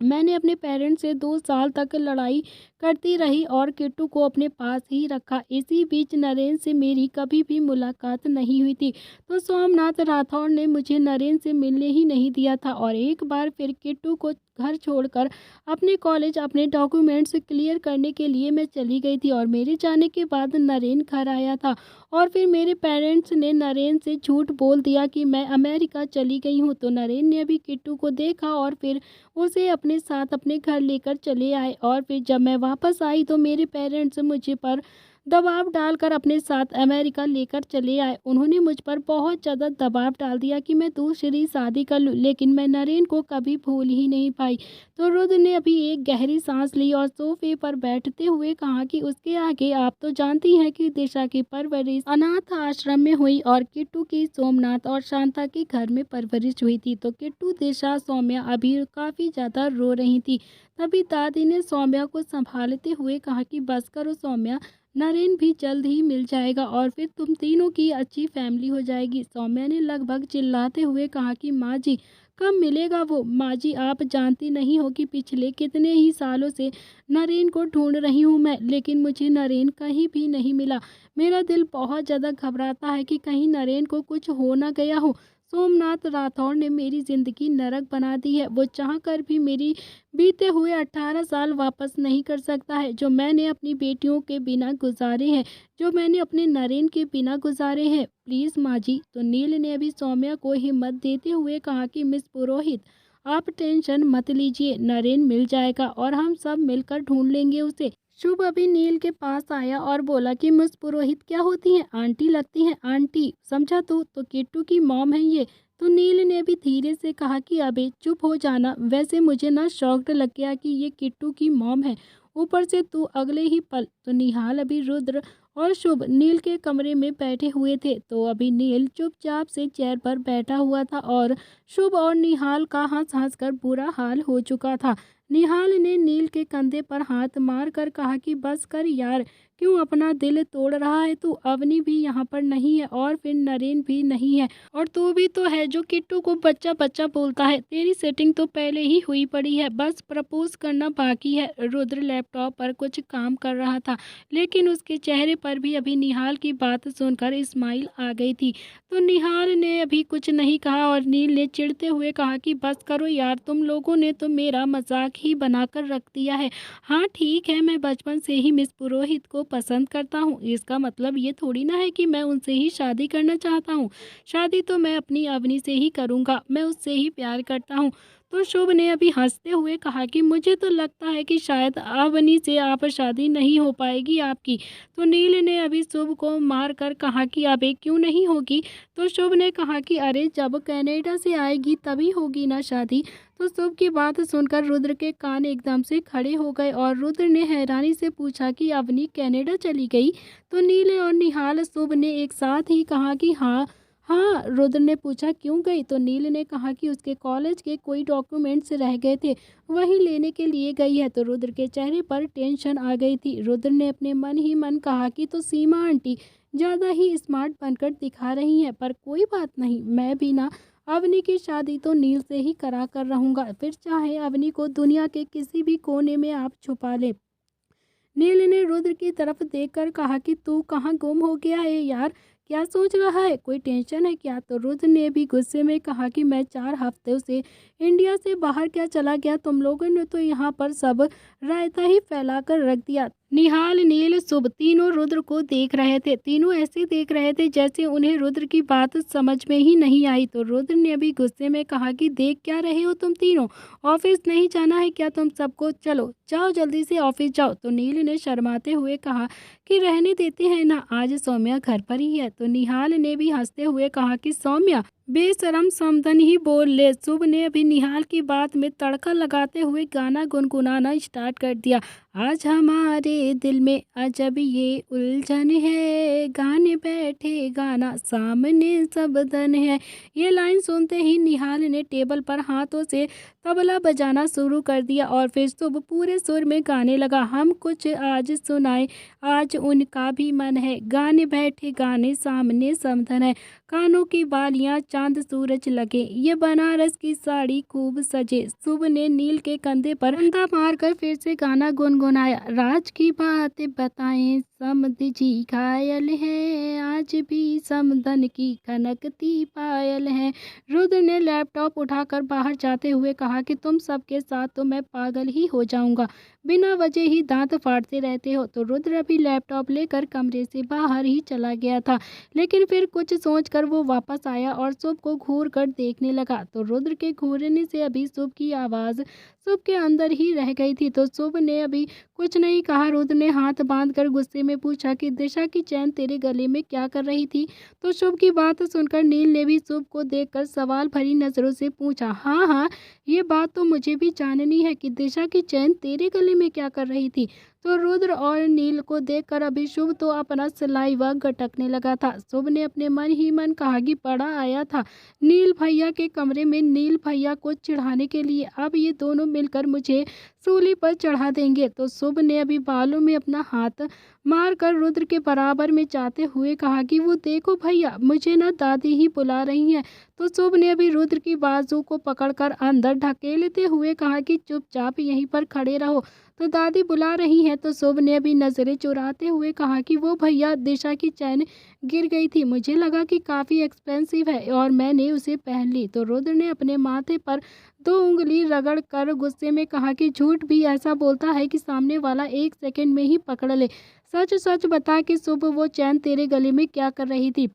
मैंने अपने पेरेंट्स से 2 साल तक लड़ाई करती रही और किट्टू को अपने पास ही रखा। इसी बीच नरेन से मेरी कभी भी मुलाकात नहीं हुई थी। तो सोमनाथ राठौड़ ने मुझे नरेन से मिलने ही नहीं दिया था और एक बार फिर किट्टू को घर छोड़कर अपने कॉलेज अपने डॉक्यूमेंट्स क्लियर करने के लिए मैं चली गई थी और मेरे जाने के बाद नरेन घर आया था और फिर मेरे पेरेंट्स ने नरेन से झूठ बोल दिया कि मैं अमेरिका चली गई हूँ। तो नरेन ने अभी किट्टू को देखा और फिर उसे अपने साथ अपने घर लेकर चले आए और फिर जब मैं वापस आई तो मेरे पेरेंट्स मुझे पर दबाव डालकर अपने साथ अमेरिका लेकर चले आए। उन्होंने मुझ पर बहुत ज़्यादा दबाव डाल दिया कि मैं दूसरी शादी कर लूँ, लेकिन मैं नरेन को कभी भूल ही नहीं पाई। तो रुद्र ने अभी एक गहरी सांस ली और सोफे पर बैठते हुए कहा कि उसके आगे आप तो जानती हैं कि दिशा की परवरिश अनाथ आश्रम में हुई और किट्टू की सोमनाथ और शांता के घर में परवरिश हुई थी। तो किट्टू, दिशा, सौम्या अभी काफ़ी ज़्यादा रो रही थी। तभी दादी ने सौम्या को संभालते हुए कहा कि बस करो सौम्या, नरेन भी जल्द ही मिल जाएगा और फिर तुम तीनों की अच्छी फैमिली हो जाएगी। सौम्या ने लगभग चिल्लाते हुए कहा कि माँ जी, कब मिलेगा वो? माँ जी, आप जानती नहीं हो कि पिछले कितने ही सालों से नरेन को ढूंढ रही हूँ मैं, लेकिन मुझे नरेन कहीं भी नहीं मिला। मेरा दिल बहुत ज़्यादा घबराता है कि कहीं नरेन को कुछ हो ना गया हो। सोमनाथ राठौड़ ने मेरी ज़िंदगी नरक बना दी है। वो चाह कर भी मेरी बीते हुए 18 साल वापस नहीं कर सकता है, जो मैंने अपनी बेटियों के बिना गुजारे हैं, जो मैंने अपने नरेन के बिना गुजारे हैं। प्लीज़ माँ जी। तो नील ने अभी सौम्या को हिम्मत देते हुए कहा कि मिस पुरोहित, आप टेंशन मत लीजिए, नरेन मिल जाएगा और हम सब मिलकर ढूंढ लेंगे उसे। शुभ अभी नील के पास आया और बोला कि मिस पुरोहित क्या होती हैं? आंटी लगती हैं, आंटी, समझा तू? तो किट्टू की मॉम है ये। तो नील ने भी धीरे से कहा कि अबे चुप हो जाना, वैसे मुझे ना शॉक्ड लग गया कि ये किट्टू की मॉम है, ऊपर से तू अगले ही पल। तो निहाल, अभी रुद्र और शुभ नील के कमरे में बैठे हुए थे। तो अभी नील चुपचाप से चेयर पर बैठा हुआ था और शुभ और निहाल का हंस हंस कर बुरा हाल हो चुका था। निहाल ने नील के कंधे पर हाथ मार कर कहा कि बस कर यार, क्यों अपना दिल तोड़ रहा है तू? अवनी भी यहाँ पर नहीं है और फिर नरेन भी नहीं है और तू भी तो है जो किट्टू को बच्चा बच्चा बोलता है। तेरी सेटिंग तो पहले ही हुई पड़ी है, बस प्रपोज करना बाकी है। रुद्र लैपटॉप पर कुछ काम कर रहा था, लेकिन उसके चेहरे पर भी अभी निहाल की बात सुनकर स्माइल आ गई थी। तो निहाल ने अभी कुछ नहीं कहा और नील ने चिढ़ते हुए कहा कि बस करो यार, तुम लोगों ने तो मेरा मजाक ही बनाकर रख दिया है। हाँ ठीक है, मैं बचपन से ही मिस पुरोहित को पसंद करता हूँ, इसका मतलब ये थोड़ी ना है कि मैं उनसे ही शादी करना चाहता हूँ। शादी तो मैं अपनी अवनी से ही करूँगा, मैं उससे ही प्यार करता हूँ। तो शुभ ने अभी हंसते हुए कहा कि मुझे तो लगता है कि शायद अवनी से आप शादी नहीं हो पाएगी आपकी। तो नील ने अभी शुभ को मार कर कहा कि अबे क्यों नहीं होगी? तो शुभ ने कहा कि अरे जब कनाडा से आएगी तभी होगी ना शादी। तो शुभ की बात सुनकर रुद्र के कान एकदम से खड़े हो गए और रुद्र ने हैरानी से पूछा कि अवनी कनाडा चली गई? तो नील और निहाल शुभ ने एक साथ ही कहा कि हाँ हाँ। रुद्र ने पूछा क्यों गई? तो नील ने कहा कि उसके कॉलेज के कोई डॉक्यूमेंट्स रह गए थे, वही लेने के लिए गई है। तो रुद्र के चेहरे पर टेंशन आ गई थी। रुद्र ने अपने मन ही मन कहा कि तो सीमा आंटी ज़्यादा ही स्मार्ट बनकर दिखा रही हैं, पर कोई बात नहीं, मैं भी ना अवनी की शादी तो नील से ही करा कर रहूँगा, फिर चाहे अवनी को दुनिया के किसी भी कोने में आप छुपा ले। नील ने रुद्र की तरफ देखकर कहा कि तू कहाँ गुम हो गया है यार? क्या सोच रहा है, कोई टेंशन है क्या? तो रुद्र ने भी गुस्से में कहा कि मैं 4 हफ्ते से इंडिया से बाहर क्या चला गया, तुम लोगों ने तो यहाँ पर सब रायता ही फैला कर रख दिया। निहाल, नील, शुभ तीनों रुद्र को देख रहे थे। तीनों ऐसे देख रहे थे जैसे उन्हें रुद्र की बात समझ में ही नहीं आई। तो रुद्र ने अभी गुस्से में कहा कि देख क्या रहे हो तुम तीनों, ऑफिस नहीं जाना है क्या तुम सबको? चलो जाओ जल्दी से ऑफिस जाओ। तो नील ने शर्माते हुए कहा कि रहने देते हैं ना, आज सौम्या घर पर ही है। तो निहाल ने भी हंसते हुए कहा कि सौम्या बेशरम, समधन ही बोल ले। शुभ ने अभी निहाल की बात में तड़का लगाते हुए गाना गुनगुनाना स्टार्ट कर दिया। आज हमारे दिल में अजब ये उलझन है, गाने बैठे गाना सामने सब धन है। ये लाइन सुनते ही निहाल ने टेबल पर हाथों से तबला बजाना शुरू कर दिया और फिर शुभ पूरे सुर में गाने लगा। हम कुछ आज सुनाए, आज उनका भी मन है, गाने बैठे गाने सामने समधन है। कानों की बालियां चांद सूरज लगे, ये बनारस की साड़ी खूब सजे। शुभ ने नील के कंधे पर कंधा मारकर फिर से गाना गुनगुनाया। राज की बातें बताएं, समधी जी घायल है, आज भी समधन की खनकती पायल है। रुद्र ने लैपटॉप उठाकर बाहर जाते हुए कहा कि तुम सबके साथ तो मैं पागल ही हो जाऊंगा, बिना वजह ही दांत फाड़ते रहते हो। तो रुद्र अभी लैपटॉप लेकर कमरे से बाहर ही चला गया था, लेकिन फिर कुछ सोचकर वो वापस आया और शुभ को घूर कर देखने लगा। तो रुद्र के घूरने से अभी शुभ की आवाज़ शुभ के अंदर ही रह गई थी। तो शुभ ने अभी कुछ नहीं कहा। रुद्र ने हाथ बांधकर गुस्से में पूछा कि दिशा की चैन तेरे गले में क्या कर रही थी? तो शुभ की बात सुनकर नील ने भी शुभ को देखकर सवाल भरी नज़रों से पूछा, हाँ हाँ, ये बात तो मुझे भी जाननी है कि दिशा की चैन तेरे गले में क्या कर रही थी। तो रुद्र और नील को देखकर अभी शुभ तो अपना सलाइवा गटकने लगा था। शुभ ने अपने मन ही मन कहा कि पड़ा आया था नील भैया के कमरे में नील भैया को चिढ़ाने के लिए, अब ये दोनों मिलकर मुझे सूली पर चढ़ा देंगे। तो शुभ ने अभी बालों में अपना हाथ मारकर रुद्र के बराबर में जाते हुए कहा कि वो देखो भैया, मुझे ना दादी ही बुला रही हैं। तो शुभ ने अभी रुद्र की बाजू को पकड़कर अंदर ढकेलते हुए कहा कि चुपचाप यहीं पर खड़े रहो, तो दादी बुला रही हैं। तो शुभ ने अभी नजरें चुराते हुए कहा कि वो भैया, दिशा की चैन गिर गई थी, मुझे लगा कि काफ़ी एक्सपेंसिव है और मैंने उसे पहन ली। तो रुद्र ने अपने माथे पर 2 उंगली रगड़ कर गुस्से में कहा कि झूठ भी ऐसा बोलता है कि सामने वाला 1 सेकंड में ही पकड़ ले। सच सच बता कि शुभ वो चैन तेरे गले में क्या कर रही थी,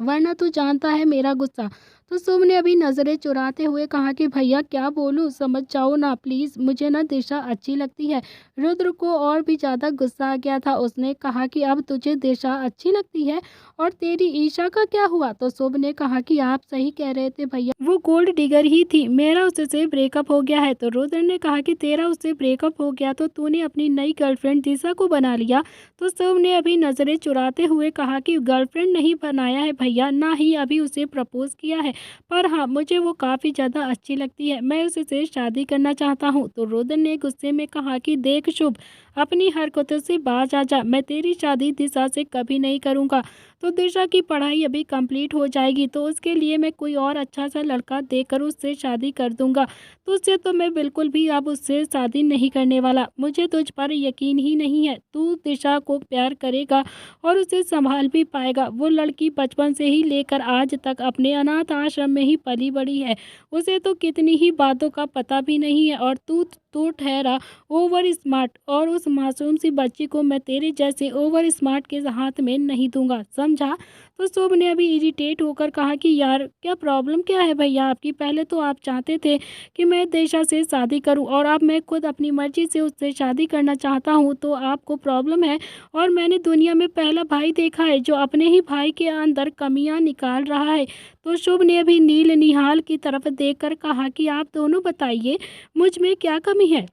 वरना तू जानता है मेरा गुस्सा। तो शुभ ने अभी नज़रें चुराते हुए कहा कि भैया क्या बोलूं, समझ जाओ ना प्लीज़, मुझे ना दिशा अच्छी लगती है। रुद्र को और भी ज़्यादा गुस्सा आ गया था। उसने कहा कि अब तुझे दिशा अच्छी लगती है और तेरी ईशा का क्या हुआ? तो शुभ ने कहा कि आप सही कह रहे थे भैया, वो गोल्ड डिगर ही थी, मेरा उससे ब्रेकअप हो गया है। तो रुद्र ने कहा कि तेरा उससे ब्रेकअप हो गया तो तूने अपनी नई गर्लफ्रेंड दिशा को बना लिया? तो शुभ ने अभी नज़रें चुराते हुए कहा कि गर्लफ्रेंड नहीं बनाया है भैया, ना ही अभी उसे प्रपोज किया है, पर हाँ मुझे वो काफ़ी ज़्यादा अच्छी लगती है, मैं उससे शादी करना चाहता हूँ। तो रुद्र ने गुस्से में कहा कि देख शुभ, अपनी हरकतों से बाज आ जा, मैं तेरी शादी दिशा से कभी नहीं करूँगा। तो दिशा की पढ़ाई अभी कंप्लीट हो जाएगी तो उसके लिए मैं कोई और अच्छा सा लड़का देकर उससे शादी कर दूंगा। तुझसे तो मैं बिल्कुल भी अब उससे शादी नहीं करने वाला, मुझे तुझ पर यकीन ही नहीं है तू दिशा को प्यार करेगा और उसे संभाल भी पाएगा। वो लड़की बचपन से ही लेकर आज तक अपने अनाथ आश्रम में ही पली बड़ी है, उसे तो कितनी ही बातों का पता भी नहीं है, और तू ठहरा ओवर स्मार्ट, और उस मासूम सी बच्ची को मैं तेरे जैसे ओवर स्मार्ट के हाथ में नहीं दूंगा, समझा? तो शुभ ने अभी इरिटेट होकर कहा कि यार क्या प्रॉब्लम क्या है भैया आपकी? पहले तो आप चाहते थे कि मैं दिशा से शादी करूं और अब मैं खुद अपनी मर्जी से उससे शादी करना चाहता हूं, तो आपको प्रॉब्लम है। और मैंने दुनिया में पहला भाई देखा है जो अपने ही भाई के अंदर कमियां निकाल रहा है। तो शुभ ने अभी नील निहाल की तरफ देखकर कहा कि आप दोनों बताइए मुझ में क्या कमी है?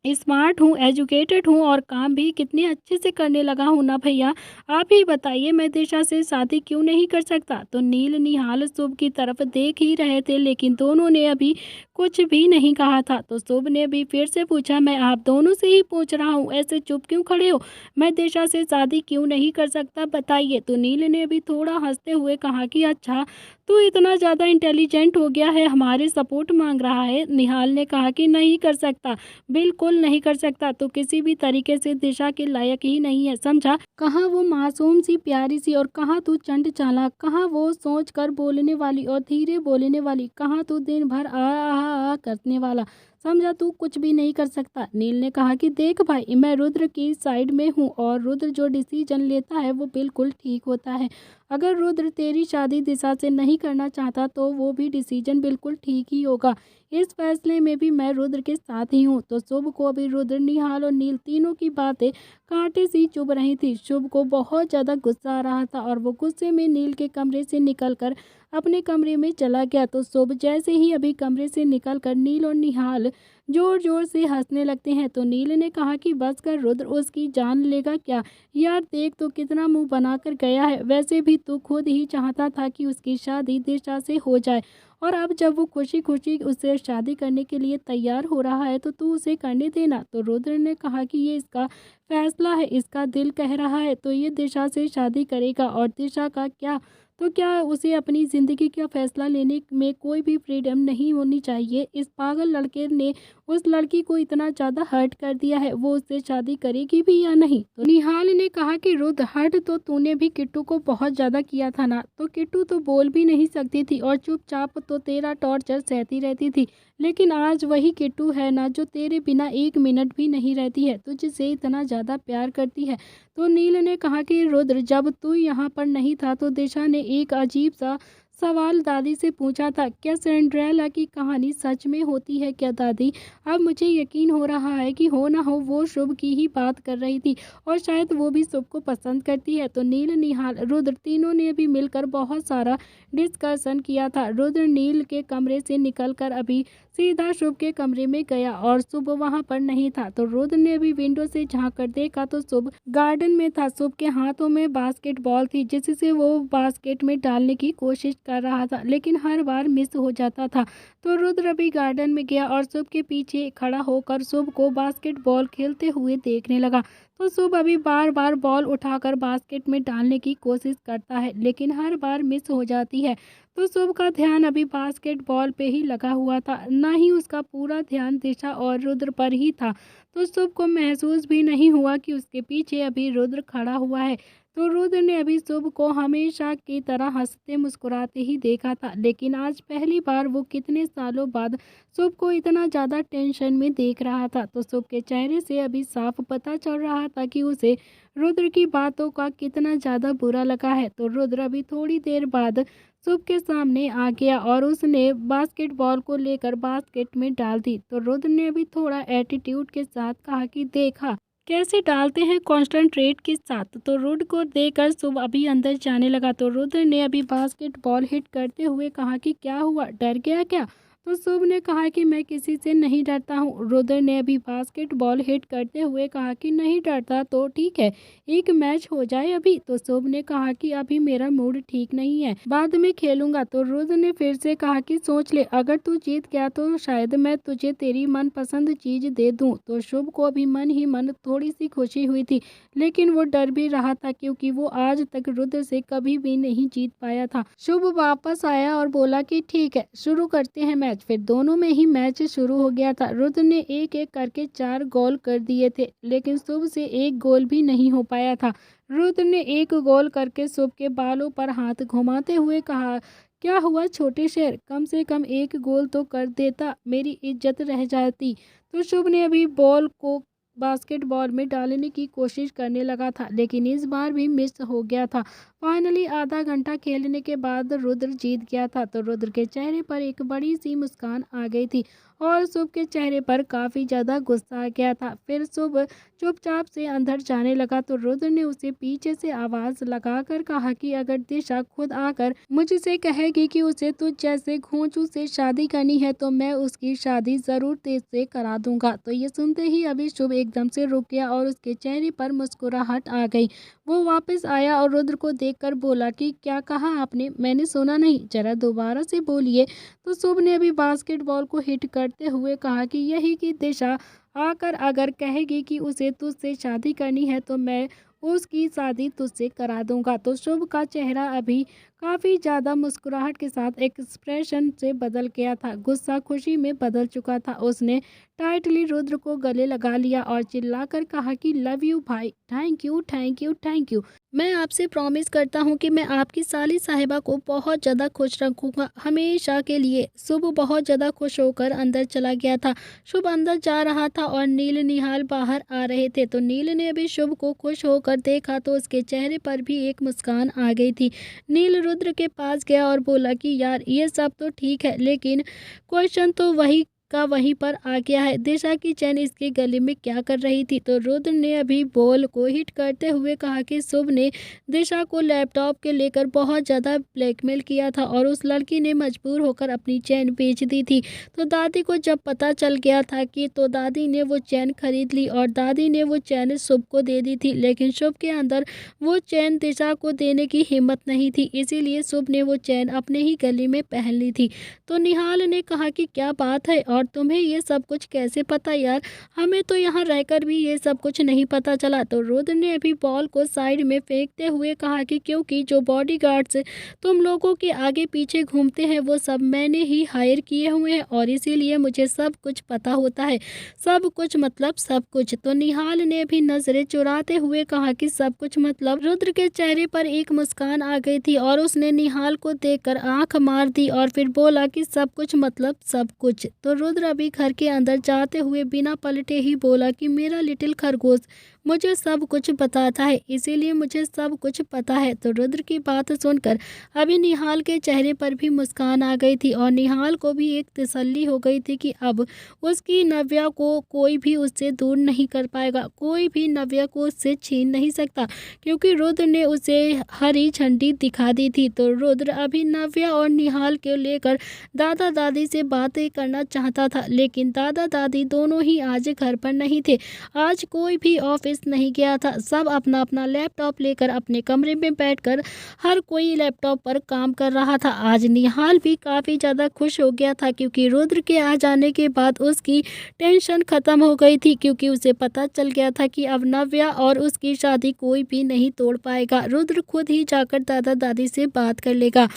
स्मार्ट हूँ, एजुकेटेड हूँ और काम भी कितने अच्छे से करने लगा हूँ ना भैया, आप ही बताइए मैं दिशा से शादी क्यों नहीं कर सकता? तो नील निहाल शुभ की तरफ देख ही रहे थे लेकिन दोनों ने अभी कुछ भी नहीं कहा था। तो शुभ ने भी फिर से पूछा, मैं आप दोनों से ही पूछ रहा हूँ, ऐसे चुप क्यों खड़े हो? मैं दिशा से शादी क्यों नहीं कर सकता, बताइए? तो नील ने भी थोड़ा हंसते हुए कहा कि अच्छा तू इतना ज़्यादा इंटेलिजेंट हो गया है, हमारे सपोर्ट मांग रहा है। निहाल ने कहा कि नहीं कर सकता, बिल्कुल बिल्कुल नहीं कर सकता, तो किसी भी तरीके से दिशा के लायक ही नहीं है, समझा। कहाँ वो मासूम सी प्यारी सी और कहाँ तू चंट चालाक, कहाँ वो सोच कर बोलने वाली और धीरे बोलने वाली, कहाँ तू दिन भर आ करने वाला, समझा। तू कुछ भी नहीं कर सकता। नील ने कहा कि देख भाई, मैं रुद्र की साइड में हूँ और रुद्र जो डिसीजन लेता है वो बिल्कुल ठीक होता है। अगर रुद्र तेरी शादी दिशा से नहीं करना चाहता तो वो भी डिसीजन बिल्कुल ठीक ही होगा। इस फैसले में भी मैं रुद्र के साथ ही हूँ। तो शुभ को अभी रुद्र, निहाल और नील तीनों की बातें कांटे सी चुभ रही थी। शुभ को बहुत ज़्यादा गुस्सा आ रहा था और वो गुस्से में नील के कमरे से निकलकर अपने कमरे में चला गया। तो शुभ जैसे ही अभी कमरे से निकलकर नील और निहाल जोर जोर से हंसने लगते हैं। तो नील ने कहा कि बस कर रुद्र, उसकी जान लेगा क्या यार, देख तो कितना मुंह बनाकर गया है। वैसे भी तू खुद ही चाहता था कि उसकी शादी दिशा से हो जाए और अब जब वो खुशी खुशी उससे शादी करने के लिए तैयार हो रहा है तो तू उसे करने देना। तो रुद्र ने कहा कि ये इसका फैसला है, इसका दिल कह रहा है तो ये दिशा से शादी करेगा। और दिशा का क्या, तो क्या उसे अपनी ज़िंदगी का फैसला लेने में कोई भी फ्रीडम नहीं होनी चाहिए। इस पागल लड़के ने उस लड़की को इतना ज़्यादा हर्ट कर दिया है, वो उससे शादी करेगी भी या नहीं। तो निहाल ने कहा कि रुद्र, हर्ट तो तूने भी किट्टू को बहुत ज़्यादा किया था ना। तो किट्टू तो बोल भी नहीं सकती थी और चुपचाप तो तेरा टॉर्चर सहती रहती थी, लेकिन आज वही किट्टू है ना जो तेरे बिना एक मिनट भी नहीं रहती है, तुझसे इतना ज़्यादा प्यार करती है। तो नील ने कहा कि रुद्र, जब तू यहाँ पर नहीं था तो दिशा ने एक अजीब सा सवाल दादी से पूछा था, क्या सिंड्रेला की कहानी सच में होती है क्या दादी? अब मुझे यकीन हो रहा है कि हो ना हो वो शुभ की ही बात कर रही थी और शायद वो भी शुभ को पसंद करती है। तो नील, निहाल, रुद्र तीनों ने भी मिलकर बहुत सारा डिस्कशन किया था। रुद्र नील के कमरे से निकलकर अभी सीधा शुभ के कमरे में गया और शुभ वहां पर नहीं था। तो रुद्र ने भी विंडो से झांक कर देखा तो शुभ गार्डन में था। शुभ के हाथों में बास्केटबॉल थी जिससे वो बास्केट में डालने की कोशिश कर रहा था, लेकिन हर बार मिस हो जाता था। तो रुद्र भी गार्डन में गया और शुभ के पीछे खड़ा होकर शुभ को बास्केटबॉल खेलते हुए देखने लगा। तो शुभ अभी बार बार बॉल उठाकर बास्केट में डालने की कोशिश करता है, लेकिन हर बार मिस हो जाती है। तो शुभ का ध्यान अभी बास्केटबॉल पे ही लगा हुआ था, ना ही उसका पूरा ध्यान दिशा और रुद्र पर ही था। तो शुभ को महसूस भी नहीं हुआ कि उसके पीछे अभी रुद्र खड़ा हुआ है। तो रुद्र ने अभी शुभ को हमेशा की तरह हंसते मुस्कुराते ही देखा था, लेकिन आज पहली बार वो कितने सालों बाद शुभ को इतना ज़्यादा टेंशन में देख रहा था। तो शुभ के चेहरे से अभी साफ पता चल रहा था कि उसे रुद्र की बातों का कितना ज़्यादा बुरा लगा है। तो रुद्र अभी थोड़ी देर बाद शुभ के सामने आ गया और उसने बास्केटबॉल को लेकर बास्केट में डाल दी। तो रुद्र ने अभी थोड़ा एटीट्यूड के साथ कहा कि देखा कैसे डालते हैं कॉन्सेंट्रेट के साथ। तो रुद्र को देखकर शुभ अभी अंदर जाने लगा। तो रुद्र ने अभी बास्केटबॉल हिट करते हुए कहा कि क्या हुआ, डर गया क्या? तो शुभ ने कहा कि मैं किसी से नहीं डरता हूँ। रुद्र ने अभी बास्केटबॉल हिट करते हुए कहा कि नहीं डरता तो ठीक है, एक मैच हो जाए अभी। तो शुभ ने कहा कि अभी मेरा मूड ठीक नहीं है, बाद में खेलूंगा। तो रुद्र ने फिर से कहा कि सोच ले, अगर तू जीत गया तो शायद मैं तुझे तेरी मनपसंद चीज दे दूं। तो शुभ को अभी मन ही मन थोड़ी सी खुशी हुई थी, लेकिन वो डर भी रहा था क्योंकि वो आज तक रुद्र से कभी भी नहीं जीत पाया था। शुभ वापस आया और बोला कि ठीक है, शुरू करते हैं मैच। फिर दोनों में ही मैच शुरू हो गया था। रुद्र ने एक एक करके 4 गोल कर दिए थे, लेकिन शुभ से एक गोल भी नहीं हो पाया था। रुद्र ने एक गोल करके शुभ के बालों पर हाथ घुमाते हुए कहा, क्या हुआ छोटे शेर, कम से कम एक गोल तो कर देता, मेरी इज्जत रह जाती। तो शुभ ने अभी बॉल को बास्केटबॉल में डालने की कोशिश करने लगा था, लेकिन इस बार भी मिस हो गया था। फाइनली आधा घंटा खेलने के बाद रुद्र जीत गया था। तो रुद्र के चेहरे पर एक बड़ी सी मुस्कान आ गई थी और शुभ के चेहरे पर काफ़ी ज़्यादा गुस्सा आ गया था। फिर शुभ चुपचाप से अंदर जाने लगा। तो रुद्र ने उसे पीछे से आवाज़ लगाकर कहा कि अगर दिशा खुद आकर मुझसे कहेगी कि उसे तुझ जैसे घोंचू से शादी करनी है तो मैं उसकी शादी ज़रूर तेज से करा दूंगा। तो ये सुनते ही अभी शुभ एकदम से रुक गया और उसके चेहरे पर मुस्कुराहट आ गई। वो वापस आया और रुद्र को देखकर बोला कि क्या कहा आपने, मैंने सुना नहीं, जरा दोबारा से बोलिए। तो शुभ ने अभी बास्केटबॉल को हिट करते हुए कहा कि यही की दिशा आकर अगर कहेगी कि उसे तुझसे शादी करनी है तो मैं उसकी शादी तुझसे करा दूंगा। तो शुभ का चेहरा अभी काफ़ी ज़्यादा मुस्कुराहट के साथ एक्सप्रेशन से बदल गया था। गुस्सा खुशी में बदल चुका था। उसने टाइटली रुद्र को गले लगा लिया और चिल्लाकर कहा कि लव यू भाई, thank you thank you thank you. मैं आपसे प्रॉमिस करता हूँ कि मैं आपकी साली साहिबा को बहुत ज़्यादा खुश रखूँगा हमेशा के लिए। शुभ बहुत ज़्यादा खुश होकर अंदर चला गया था। शुभ अंदर जा रहा था और नील निहाल बाहर आ रहे थे। तो नील ने अभी शुभ को खुश होकर देखा तो उसके चेहरे पर भी एक मुस्कान आ गई थी। नील रुद्र के पास गया और बोला कि यार ये सब तो ठीक है, लेकिन क्वेश्चन तो वही का वहीं पर आ गया है। दिशा की चैन इसके गले में क्या कर रही थी? तो रुद्र ने अभी बॉल को हिट करते हुए कहा कि शुभ ने दिशा को लैपटॉप के लेकर बहुत ज़्यादा ब्लैकमेल किया था और उस लड़की ने मजबूर होकर अपनी चैन बेच दी थी। तो दादी को जब पता चल गया था कि तो दादी ने वो चैन खरीद ली और दादी ने वो चैन शुभ को दे दी थी, लेकिन शुभ के अंदर वो चैन दिशा को देने की हिम्मत नहीं थी, इसीलिए शुभ ने वो चैन अपने ही गले में पहन ली थी। तो निहाल ने कहा कि क्या बात है और तुम्हें ये सब कुछ कैसे पता यार? हमें तो यहाँ रहकर भी ये सब कुछ नहीं पता चला। तो रुद्र ने अभी बॉल को साइड में फेंकते हुए कहा कि क्योंकि जो बॉडीगार्ड्स तुम लोगों के आगे पीछे घूमते हैं वो सब मैंने ही हायर किए हुए हैं और इसीलिए मुझे सब कुछ पता होता है। सब कुछ मतलब सब कुछ। तो निहाल ने भी नजरें चुराते हुए कहा कि सब कुछ मतलब? रुद्र के चेहरे पर एक मुस्कान आ गई थी और उसने निहाल को देखकर आंख मार दी और फिर बोला कि सब कुछ मतलब सब कुछ। तो रुद्र अभी घर के अंदर जाते हुए बिना पलटे ही बोला कि मेरा लिटिल खरगोश मुझे सब कुछ बताता है, इसीलिए मुझे सब कुछ पता है। तो रुद्र की बात सुनकर अभी निहाल के चेहरे पर भी मुस्कान आ गई थी और निहाल को भी एक तसल्ली हो गई थी कि अब उसकी नव्या को कोई भी उससे दूर नहीं कर पाएगा, कोई भी नव्या को उससे छीन नहीं सकता, क्योंकि रुद्र ने उसे हरी झंडी दिखा दी थी। तो रुद्र अभी नव्या और निहाल को लेकर दादा दादी से बातें करना चाहता था, लेकिन दादा दादी दोनों ही आज घर पर नहीं थे। आज कोई भी ऑफिस नहीं गया था। सब अपना अपना लैपटॉप लेकर अपने कमरे में बैठकर हर कोई लैपटॉप पर काम कर रहा था। आज निहाल भी काफ़ी ज़्यादा खुश हो गया था, क्योंकि रुद्र के आ जाने के बाद उसकी टेंशन ख़त्म हो गई थी, क्योंकि उसे पता चल गया था कि अब नव्या और उसकी शादी कोई भी नहीं तोड़ पाएगा। रुद्र खुद ही जाकर दादा दादी से बात कर लेगा।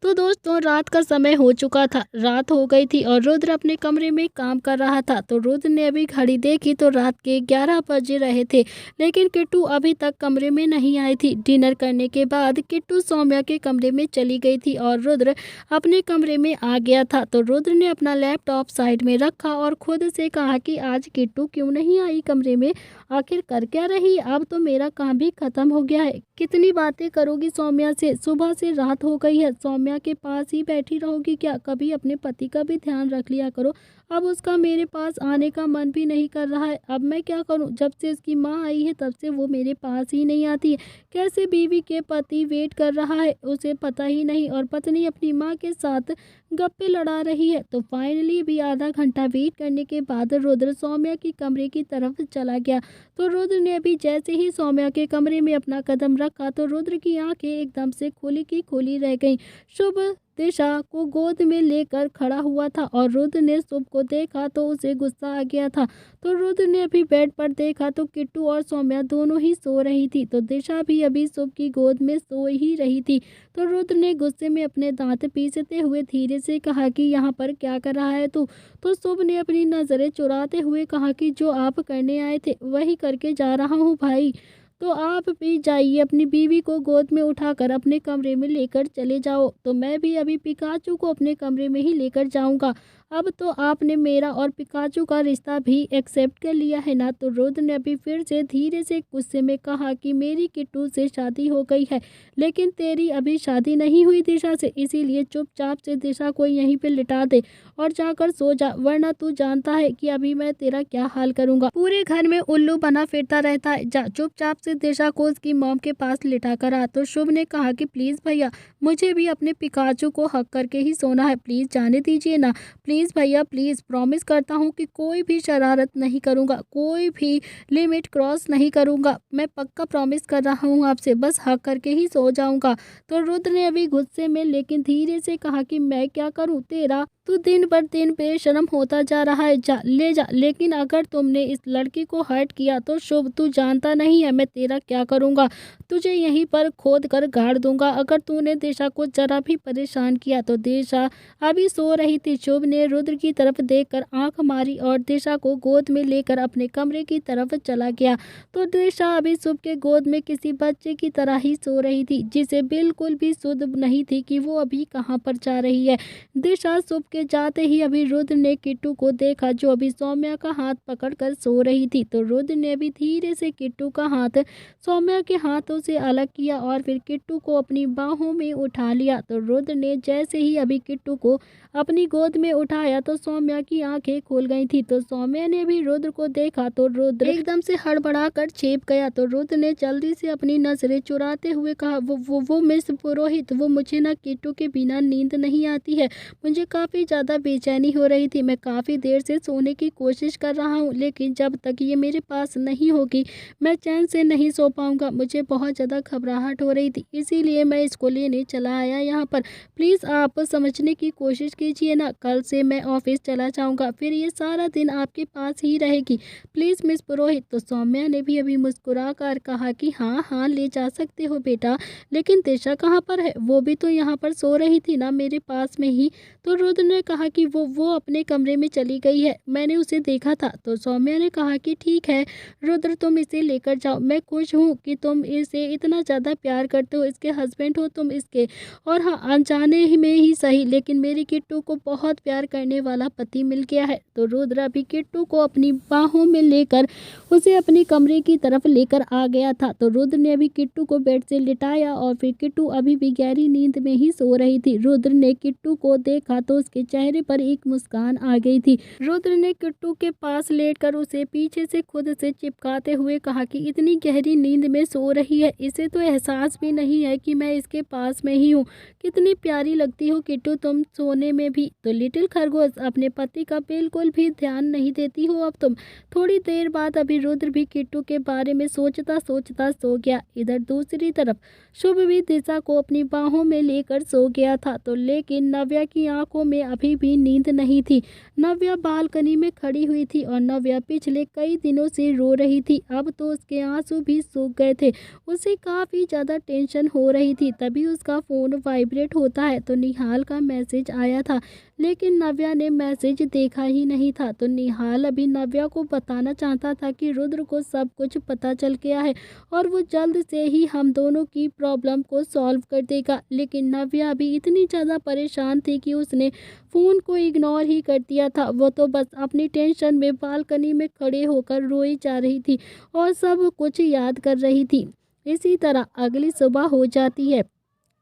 तो दोस्तों रात का समय हो चुका था, रात हो गई थी और रुद्र अपने कमरे में काम कर रहा था। तो रुद्र ने अभी घड़ी देखी तो रात के 11 बजे रहे थे, लेकिन किट्टू अभी तक कमरे में नहीं आई थी। डिनर करने के बाद किट्टू सौम्या के कमरे में चली गई थी और रुद्र अपने कमरे में आ गया था। तो रुद्र ने अपना लैपटॉप साइड में रखा और खुद से कहा कि आज किट्टू क्यों नहीं आई कमरे में, आखिर कर क्या रही? अब तो मेरा काम भी खत्म हो गया है। कितनी बातें करोगी सौम्या से? सुबह से रात हो गई है, सौम्या के पास ही बैठी रहोगी क्या? कभी अपने पति का भी ध्यान रख लिया करो। अब उसका मेरे पास आने का मन भी नहीं कर रहा है। अब मैं क्या करूं? जब से इसकी माँ आई है तब से वो मेरे पास ही नहीं आती है। कैसे बीवी के पति वेट कर रहा है उसे पता ही नहीं, और पत्नी अपनी माँ के साथ गप्पे लड़ा रही है। तो फाइनली भी आधा घंटा वेट करने के बाद रुद्र सौम्या की कमरे की तरफ चला गया। तो रुद्र ने अभी जैसे ही सौम्या के कमरे में अपना कदम रखा तो रुद्र की आंखें एकदम से खोली की खोली रह गईं। शुभ दिशा को गोद में लेकर खड़ा हुआ था और रुद्र ने शुभ को देखा तो उसे गुस्सा आ गया था। तो रुद्र ने अभी बेड पर देखा तो किट्टू और सौम्या दोनों ही सो रही थी। तो दिशा भी अभी शुभ की गोद में सो ही रही थी। तो रुद्र ने गुस्से में अपने दांत पीसते हुए धीरे से कहा कि यहाँ पर क्या कर रहा है तू? तो शुभ ने अपनी नज़रें चुराते हुए कहा कि जो आप करने आए थे वही करके जा रहा हूँ भाई। तो आप भी जाइए, अपनी बीवी को गोद में उठाकर अपने कमरे में लेकर चले जाओ। तो मैं भी अभी पिकाचू को अपने कमरे में ही लेकर जाऊंगा। अब तो आपने मेरा और पिकाचू का रिश्ता भी एक्सेप्ट कर लिया है ना? तो रुद्र ने अभी फिर से धीरे से गुस्से में कहा कि मेरी किट्टू से शादी हो गई है, लेकिन तेरी अभी शादी नहीं हुई दिशा से, इसीलिए चुपचाप से दिशा को यहीं पे लिटा दे और जाकर सो जा, वरना तू जानता है कि अभी मैं तेरा क्या हाल करूंगा। पूरे घर में उल्लू बना फिरता रहता है। जा चुपचाप से दिशा को उसकी मॉम के पास लिटा कर आ। तो शुभ ने कहा कि प्लीज भैया मुझे भी अपने पिकाचू को हक करके ही सोना है, प्लीज जाने दीजिए ना, प्लीज भैया प्लीज। प्रॉमिस करता हूँ कि कोई भी शरारत नहीं करूँगा, कोई भी लिमिट क्रॉस नहीं करूँगा, मैं पक्का प्रॉमिस कर रहा हूँ आपसे, बस हक करके ही सो जाऊँगा। तो रुद्र ने अभी गुस्से में लेकिन धीरे से कहा कि मैं क्या करूँ, तेरा तू दिन बर दिन बेशर्म होता जा रहा है, जा ले जा। लेकिन अगर तुमने इस लड़की को हर्ट किया तो शुभ, तू जानता नहीं है मैं तेरा क्या करूँगा, तुझे यहीं पर खोद कर गाड़ दूंगा। अगर तूने दिशा को जरा भी परेशान किया तो। दिशा अभी सो रही थी। शुभ ने रुद्र की तरफ देखकर आंख मारी और दिशा को गोद में लेकर अपने कमरे की तरफ चला गया। तो दिशा अभी शुभ के गोद में किसी बच्चे की तरह ही सो रही थी, जिसे बिल्कुल भी सुध नहीं थी कि वो अभी कहाँ पर जा रही है। दिशा शुभ के जाते ही अभी रुद्र ने किट्टू को देखा, जो अभी सौम्या का हाथ पकड़कर सो रही थी। तो रुद्र ने भी धीरे से किट्टू का हाथ सौम्या के हाथों से अलग किया और फिर किट्टू को अपनी बाहों में उठा लिया। तो रुद्र ने जैसे ही अभी किट्टू को अपनी गोद में उठाया तो सौम्या की आंखें खुल गई थी। तो सौम्या ने भी रुद्र को देखा तो रुद्र एकदम से हड़बड़ाकर चेप गया। तो रुद्र ने जल्दी से अपनी नजरें चुराते हुए कहा, वो मिस पुरोहित, वो मुझे ना किट्टू के बिना नींद नहीं आती है। मुझे काफ़ी ज़्यादा बेचैनी हो रही थी। मैं काफ़ी देर से सोने की कोशिश कर रहा हूँ, लेकिन जब तक ये मेरे पास नहीं होगी मैं चैन से नहीं सो पाऊँगा। मुझे बहुत ज़्यादा घबराहट हो रही थी, इसीलिए मैं इसको लेने चला आया यहाँ पर। प्लीज़ आप समझने की कोशिश कीजिए ना। कल से मैं ऑफिस चला जाऊँगा, फिर ये सारा दिन आपके पास ही रहेगी। प्लीज़ मिस पुरोहित। तो सौम्या ने भी अभी मुस्कुरा कर कहा कि हाँ हाँ ले जा सकते हो बेटा, लेकिन दिशा कहाँ पर है? वो भी तो यहाँ पर सो रही थी ना मेरे पास में ही। तो रुद्र ने कहा कि वो अपने कमरे में चली गई है, मैंने उसे देखा था। तो सौम्या ने कहा कि ठीक है रुद्र, तुम इसे लेकर जाओ। मैं खुश हूँ कि तुम इसे इतना ज़्यादा प्यार करते हो, इसके हस्बैंड हो तुम इसके। और हाँ, अनजाने ही में ही सही, लेकिन मेरी किट्टू को बहुत प्यार करने वाला पति मिल गया है। तो रुद्र अभी किट्टू को अपनी बाहों में लेकर उसे अपने कमरे की तरफ लेकर आ गया था। तो रुद्र ने अभी किट्टू को बेड से लिटाया और फिर किट्टू अभी भी गहरी नींद में ही सो रही थी। रुद्र ने किट्टू को देखा तो उसके चेहरे पर एक मुस्कान आ गई थी। रुद्र ने किट्टू के पास लेटकर उसे पीछे से खुद से चिपकाते हुए कहा कि इतनी गहरी नींद में सो रही है, इसे तो एहसास भी नहीं है कि मैं इसके पास में ही हूँ। कितनी प्यारी लगती हो किट्टू तुम सोने में भी। तो लिटिल खरगोश, अपने पति का बिल्कुल भी ध्यान नहीं देती हो अब तुम। थोड़ी देर बाद अभी रुद्र भी किट्टू के बारे में सोचता सोचता सो गया। इधर दूसरी तरफ शुभ भी दिशा को अपनी बाहों में लेकर सो गया था। तो लेकिन नव्या की आंखों में अभी भी नींद नहीं थी। नव्या बालकनी में खड़ी हुई थी और नव्या पिछले कई दिनों से रो रही थी। अब तो उसके आंसू भी सूख गए थे। उसे काफ़ी ज़्यादा टेंशन हो रही थी। तभी उसका फ़ोन वाइब्रेट होता है तो निहाल का मैसेज आया था, लेकिन नव्या ने मैसेज देखा ही नहीं था। तो निहाल अभी नव्या को बताना चाहता था कि रुद्र को सब कुछ पता चल गया है और वो जल्द से ही हम दोनों की प्रॉब्लम को सॉल्व कर देगा। लेकिन नव्या अभी इतनी ज़्यादा परेशान थी कि उसने फ़ोन को इग्नोर ही कर दिया था। वो तो बस अपनी टेंशन में बालकनी में खड़े होकर रोई जा रही थी और सब कुछ याद कर रही थी। इसी तरह अगली सुबह हो जाती है।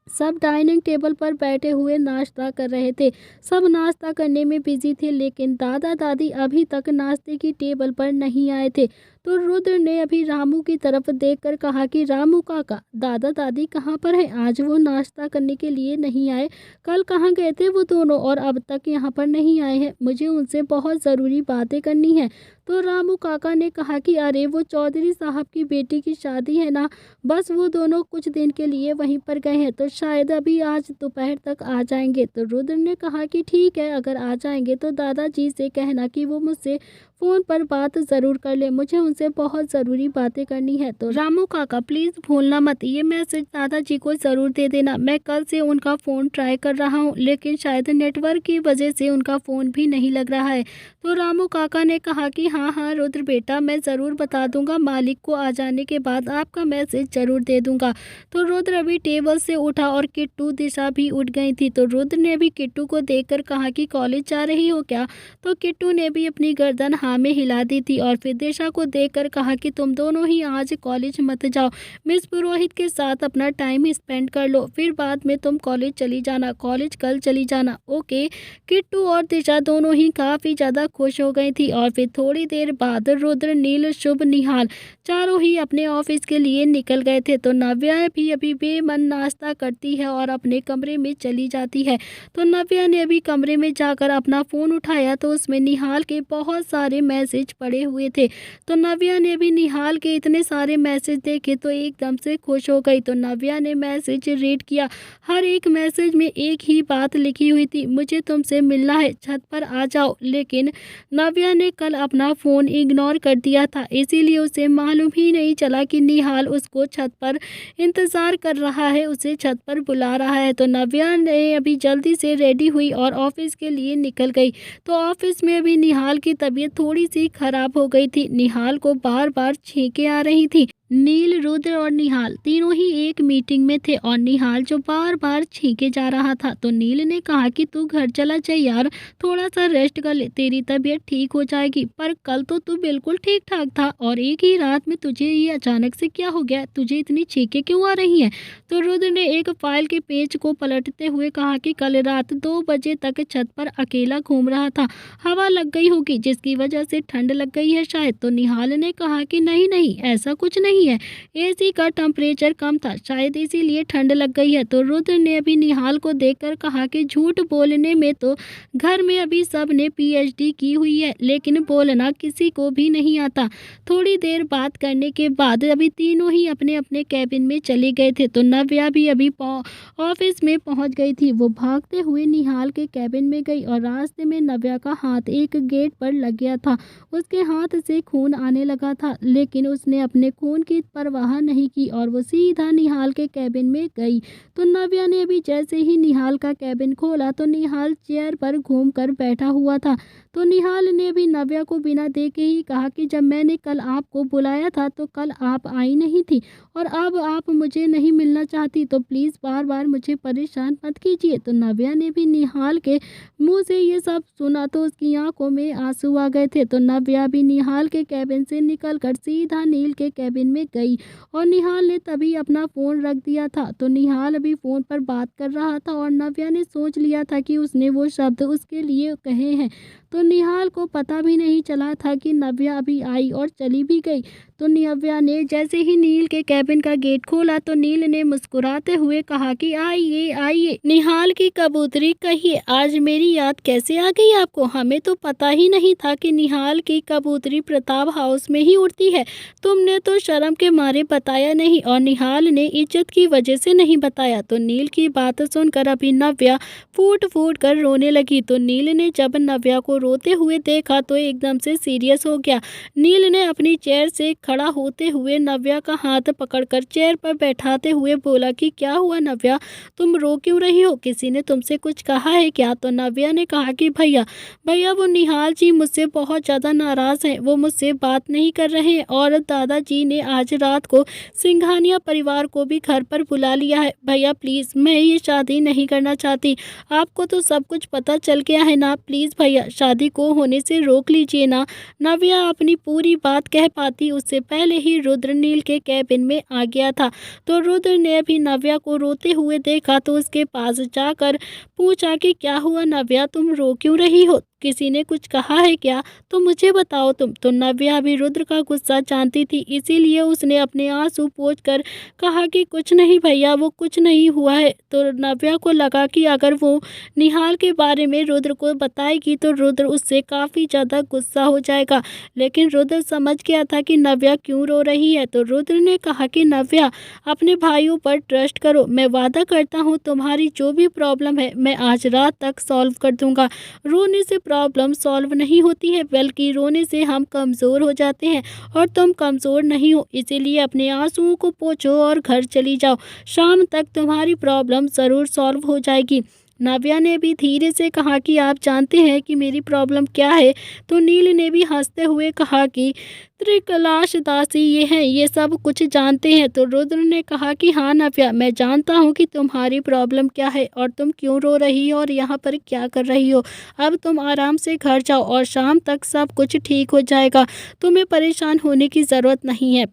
सब डाइनिंग टेबल पर बैठे हुए नाश्ता कर रहे थे। सब नाश्ता करने में बिजी थे, लेकिन दादा दादी अभी तक नाश्ते की टेबल पर नहीं आए थे। तो रुद्र ने अभी रामू की तरफ देखकर कहा कि रामू काका, दादा दादी कहाँ पर हैं? आज वो नाश्ता करने के लिए नहीं आए। कल कहाँ गए थे वो दोनों और अब तक यहाँ पर नहीं आए हैं? मुझे उनसे बहुत ज़रूरी बातें करनी है। तो रामू काका ने कहा कि अरे वो चौधरी साहब की बेटी की शादी है ना, बस वो दोनों कुछ दिन के लिए वहीं पर गए हैं, तो शायद अभी आज दोपहर तक आ जाएंगे। तो रुद्र ने कहा कि ठीक है, अगर आ जाएंगे तो दादाजी से कहना कि वो मुझसे फ़ोन पर बात ज़रूर कर ले, मुझे उनसे बहुत ज़रूरी बातें करनी है। तो रामू काका प्लीज़ भूलना मत, ये मैसेज दादाजी को ज़रूर दे देना। मैं कल से उनका फ़ोन ट्राई कर रहा हूँ, लेकिन शायद नेटवर्क की वजह से उनका फ़ोन भी नहीं लग रहा है। तो रामू काका ने कहा कि हाँ हाँ रुद्र बेटा, मैं ज़रूर बता दूंगा, मालिक को आ जाने के बाद आपका मैसेज ज़रूर दे दूंगा। तो रुद्र अभी टेबल से उठा और किट्टू दिशा भी उठ गई थी। तो रुद्र ने भी किट्टू को देखकर कहा कि कॉलेज जा रही हो क्या? तो किट्टू ने भी अपनी गर्दन हाँ में हिला दी थी और फिर दिशा को देखकर कहा कि तुम दोनों ही आज कॉलेज मत जाओ, मिस पुरोहित के साथ अपना टाइम स्पेंड कर लो, फिर बाद में तुम कॉलेज चली जाना, कॉलेज कल चली जाना, ओके। किट्टू और दिशा दोनों ही काफ़ी ज़्यादा खुश हो गई थी और फिर थोड़ी देर बाद रुद्र, नील, शुभ, निहाल चारों ही अपने ऑफिस के लिए निकल गए थे। तो नव्या भी अभी बेमन नाश्ता करती है और अपने कमरे में चली जाती है। तो नव्या ने अभी कमरे में जाकर अपना फ़ोन उठाया तो उसमें निहाल के बहुत सारे मैसेज पड़े हुए थे। तो नव्या ने भी निहाल के इतने सारे मैसेज देखे तो एकदम से खुश हो गई। तो नव्या ने मैसेज रीड किया। हर एक मैसेज में एक ही बात लिखी हुई थी, मुझे तुमसे मिलना है, छत पर आ जाओ। लेकिन नव्या ने कल अपना फ़ोन इग्नोर कर दिया था, इसीलिए उसे मालूम ही नहीं चला कि निहाल उसको छत पर इंतज़ार कर रहा है, उसे छत पर बुला रहा है। तो नव्या ने अभी जल्दी से रेडी हुई और ऑफिस के लिए निकल गई। तो ऑफिस में अभी निहाल की तबीयत थोड़ी सी खराब हो गई थी। निहाल को बार बार छींकें आ रही थी। नील, रुद्र और निहाल तीनों ही एक मीटिंग में थे और निहाल जो बार बार छींके जा रहा था। तो नील ने कहा कि तू घर चला जा यार, थोड़ा सा रेस्ट कर ले, तेरी तबीयत ठीक हो जाएगी। पर कल तो तू बिल्कुल ठीक ठाक था और एक ही रात में तुझे ये अचानक से क्या हो गया, तुझे इतनी छींकें क्यों आ रही हैं? तो रुद्र ने एक फाइल के पेज को पलटते हुए कहा कि कल रात 2 बजे तक छत पर अकेला घूम रहा था, हवा लग गई होगी जिसकी वजह से ठंड लग गई है शायद। तो निहाल ने कहा कि नहीं नहीं, ऐसा कुछ नहीं है, एसी का टेम्परेचर कम था, शायद इसीलिए ठंड लग गई है। तो रुद्र ने अभी निहाल को देखकर कहा कि झूठ बोलने में तो घर में अभी सब ने पीएचडी की हुई है, लेकिन बोलना किसी को भी नहीं आता। थोड़ी देर बात करने के बाद अभी तीनों ही अपने अपने कैबिन में चले गए थे। तो नव्या भी अभी ऑफिस में पहुंच गई थी। वो भागते हुए निहाल के कैबिन में गई और रास्ते में नव्या का हाथ एक गेट पर लग गया था। उसके हाथ से खून आने लगा था, लेकिन उसने अपने खून की परवाह नहीं की और वो सीधा निहाल के कैबिन में गई। तो नव्या ने अभी जैसे ही निहाल का कैबिन खोला तो निहाल चेयर पर घूमकर बैठा हुआ था। तो निहाल ने भी नव्या को बिना देखे ही कहा कि जब मैंने कल आपको बुलाया था तो कल आप आई नहीं थी और अब आप मुझे नहीं मिलना चाहती, तो प्लीज़ बार बार मुझे परेशान मत कीजिए। तो नव्या ने भी निहाल के मुंह से ये सब सुना तो उसकी आंखों में आंसू आ गए थे। तो नव्या भी निहाल के कैबिन से निकलकर सीधा नील के कैबिन में गई और निहाल ने तभी अपना फ़ोन रख दिया था। तो निहाल अभी फ़ोन पर बात कर रहा था और नव्या ने सोच लिया था कि उसने वो शब्द उसके लिए कहे हैं। तो निहाल को पता भी नहीं चला था कि नव्या अभी आई और चली भी गई। तो नव्या ने जैसे ही नील के कैबिन का गेट खोला तो नील ने मुस्कुराते हुए कहा कि आइए आइए निहाल की कबूतरी, कहिए आज मेरी याद कैसे आ गई आपको? हमें तो पता ही नहीं था कि निहाल की कबूतरी प्रताप हाउस में ही उड़ती है। तुमने तो शर्म के मारे बताया नहीं और निहाल ने इज्जत की वजह से नहीं बताया। तो नील की बात सुनकर अभी नव्या फूट फूट कर रोने लगी। तो नील ने जब नव्या को रोते हुए देखा तो एकदम से सीरियस हो गया। नील ने अपनी चेयर से खड़ा होते हुए नव्या का हाथ पकड़कर चेयर पर बैठाते हुए बोला कि क्या हुआ नव्या, तुम रो क्यों रही हो? किसी ने तुमसे कुछ कहा है क्या? तो नव्या ने कहा कि भैया भैया वो निहाल जी मुझसे बहुत ज़्यादा नाराज़ हैं, वो मुझसे बात नहीं कर रहे हैं और दादाजी ने आज रात को सिंघानिया परिवार को भी घर पर बुला लिया है। भैया प्लीज़, मैं ये शादी नहीं करना चाहती। आपको तो सब कुछ पता चल गया है ना, प्लीज़ भैया शादी को होने से रोक लीजिए ना। नव्या अपनी पूरी बात कह पाती उससे पहले ही रुद्र नील के कैबिन में आ गया था। तो रुद्र ने अभी नव्या को रोते हुए देखा तो उसके पास जाकर पूछा कि क्या हुआ नव्या, तुम रो क्यों रही हो? किसी ने कुछ कहा है क्या? तो मुझे बताओ तुम। तो नव्या भी रुद्र का गुस्सा जानती थी, इसीलिए उसने अपने आंसू पोंछकर कहा कि कुछ नहीं भैया, वो कुछ नहीं हुआ है। तो नव्या को लगा कि अगर वो निहाल के बारे में रुद्र को बताएगी तो रुद्र उससे काफ़ी ज़्यादा गुस्सा हो जाएगा। लेकिन रुद्र समझ गया था कि नव्या क्यों रो रही है। तो रुद्र ने कहा कि नव्या अपने भाइयों पर ट्रस्ट करो, मैं वादा करता हूँ तुम्हारी जो भी प्रॉब्लम है मैं आज रात तक सॉल्व कर दूंगा। रोने से प्रॉब्लम सॉल्व नहीं होती है, बल्कि रोने से हम कमज़ोर हो जाते हैं और तुम कमज़ोर नहीं हो, इसीलिए अपने आंसुओं को पोंछो और घर चली जाओ। शाम तक तुम्हारी प्रॉब्लम ज़रूर सॉल्व हो जाएगी। नव्या ने भी धीरे से कहा कि आप जानते हैं कि मेरी प्रॉब्लम क्या है? तो नील ने भी हंसते हुए कहा कि त्रिकलाश दासी ये हैं, ये सब कुछ जानते हैं। तो रुद्र ने कहा कि हाँ नव्या, मैं जानता हूँ कि तुम्हारी प्रॉब्लम क्या है और तुम क्यों रो रही हो और यहाँ पर क्या कर रही हो। अब तुम आराम से घर जाओ और शाम तक सब कुछ ठीक हो जाएगा, तुम्हें परेशान होने की ज़रूरत नहीं है।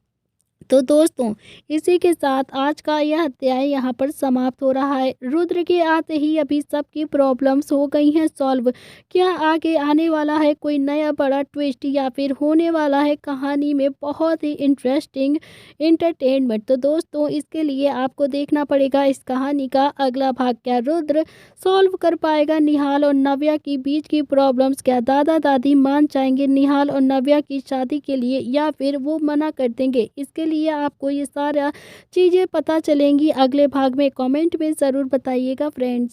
तो दोस्तों, इसी के साथ आज का यह अध्याय यहाँ पर समाप्त हो रहा है। रुद्र के आते ही अभी सबकी प्रॉब्लम्स हो गई हैं सॉल्व। क्या आगे आने वाला है कोई नया बड़ा ट्विस्ट या फिर होने वाला है कहानी में बहुत ही इंटरेस्टिंग एंटरटेनमेंट। तो दोस्तों, इसके लिए आपको देखना पड़ेगा इस कहानी का अगला भाग। क्या रुद्र सॉल्व कर पाएगा निहाल और नव्या की बीच की प्रॉब्लम्स? क्या दादा दादी मान जाएंगे निहाल और नव्या की शादी के लिए या फिर वो मना कर देंगे? इसके लिए आपको ये सारा चीज़ें पता चलेंगी अगले भाग में। कमेंट में ज़रूर बताइएगा फ्रेंड्स।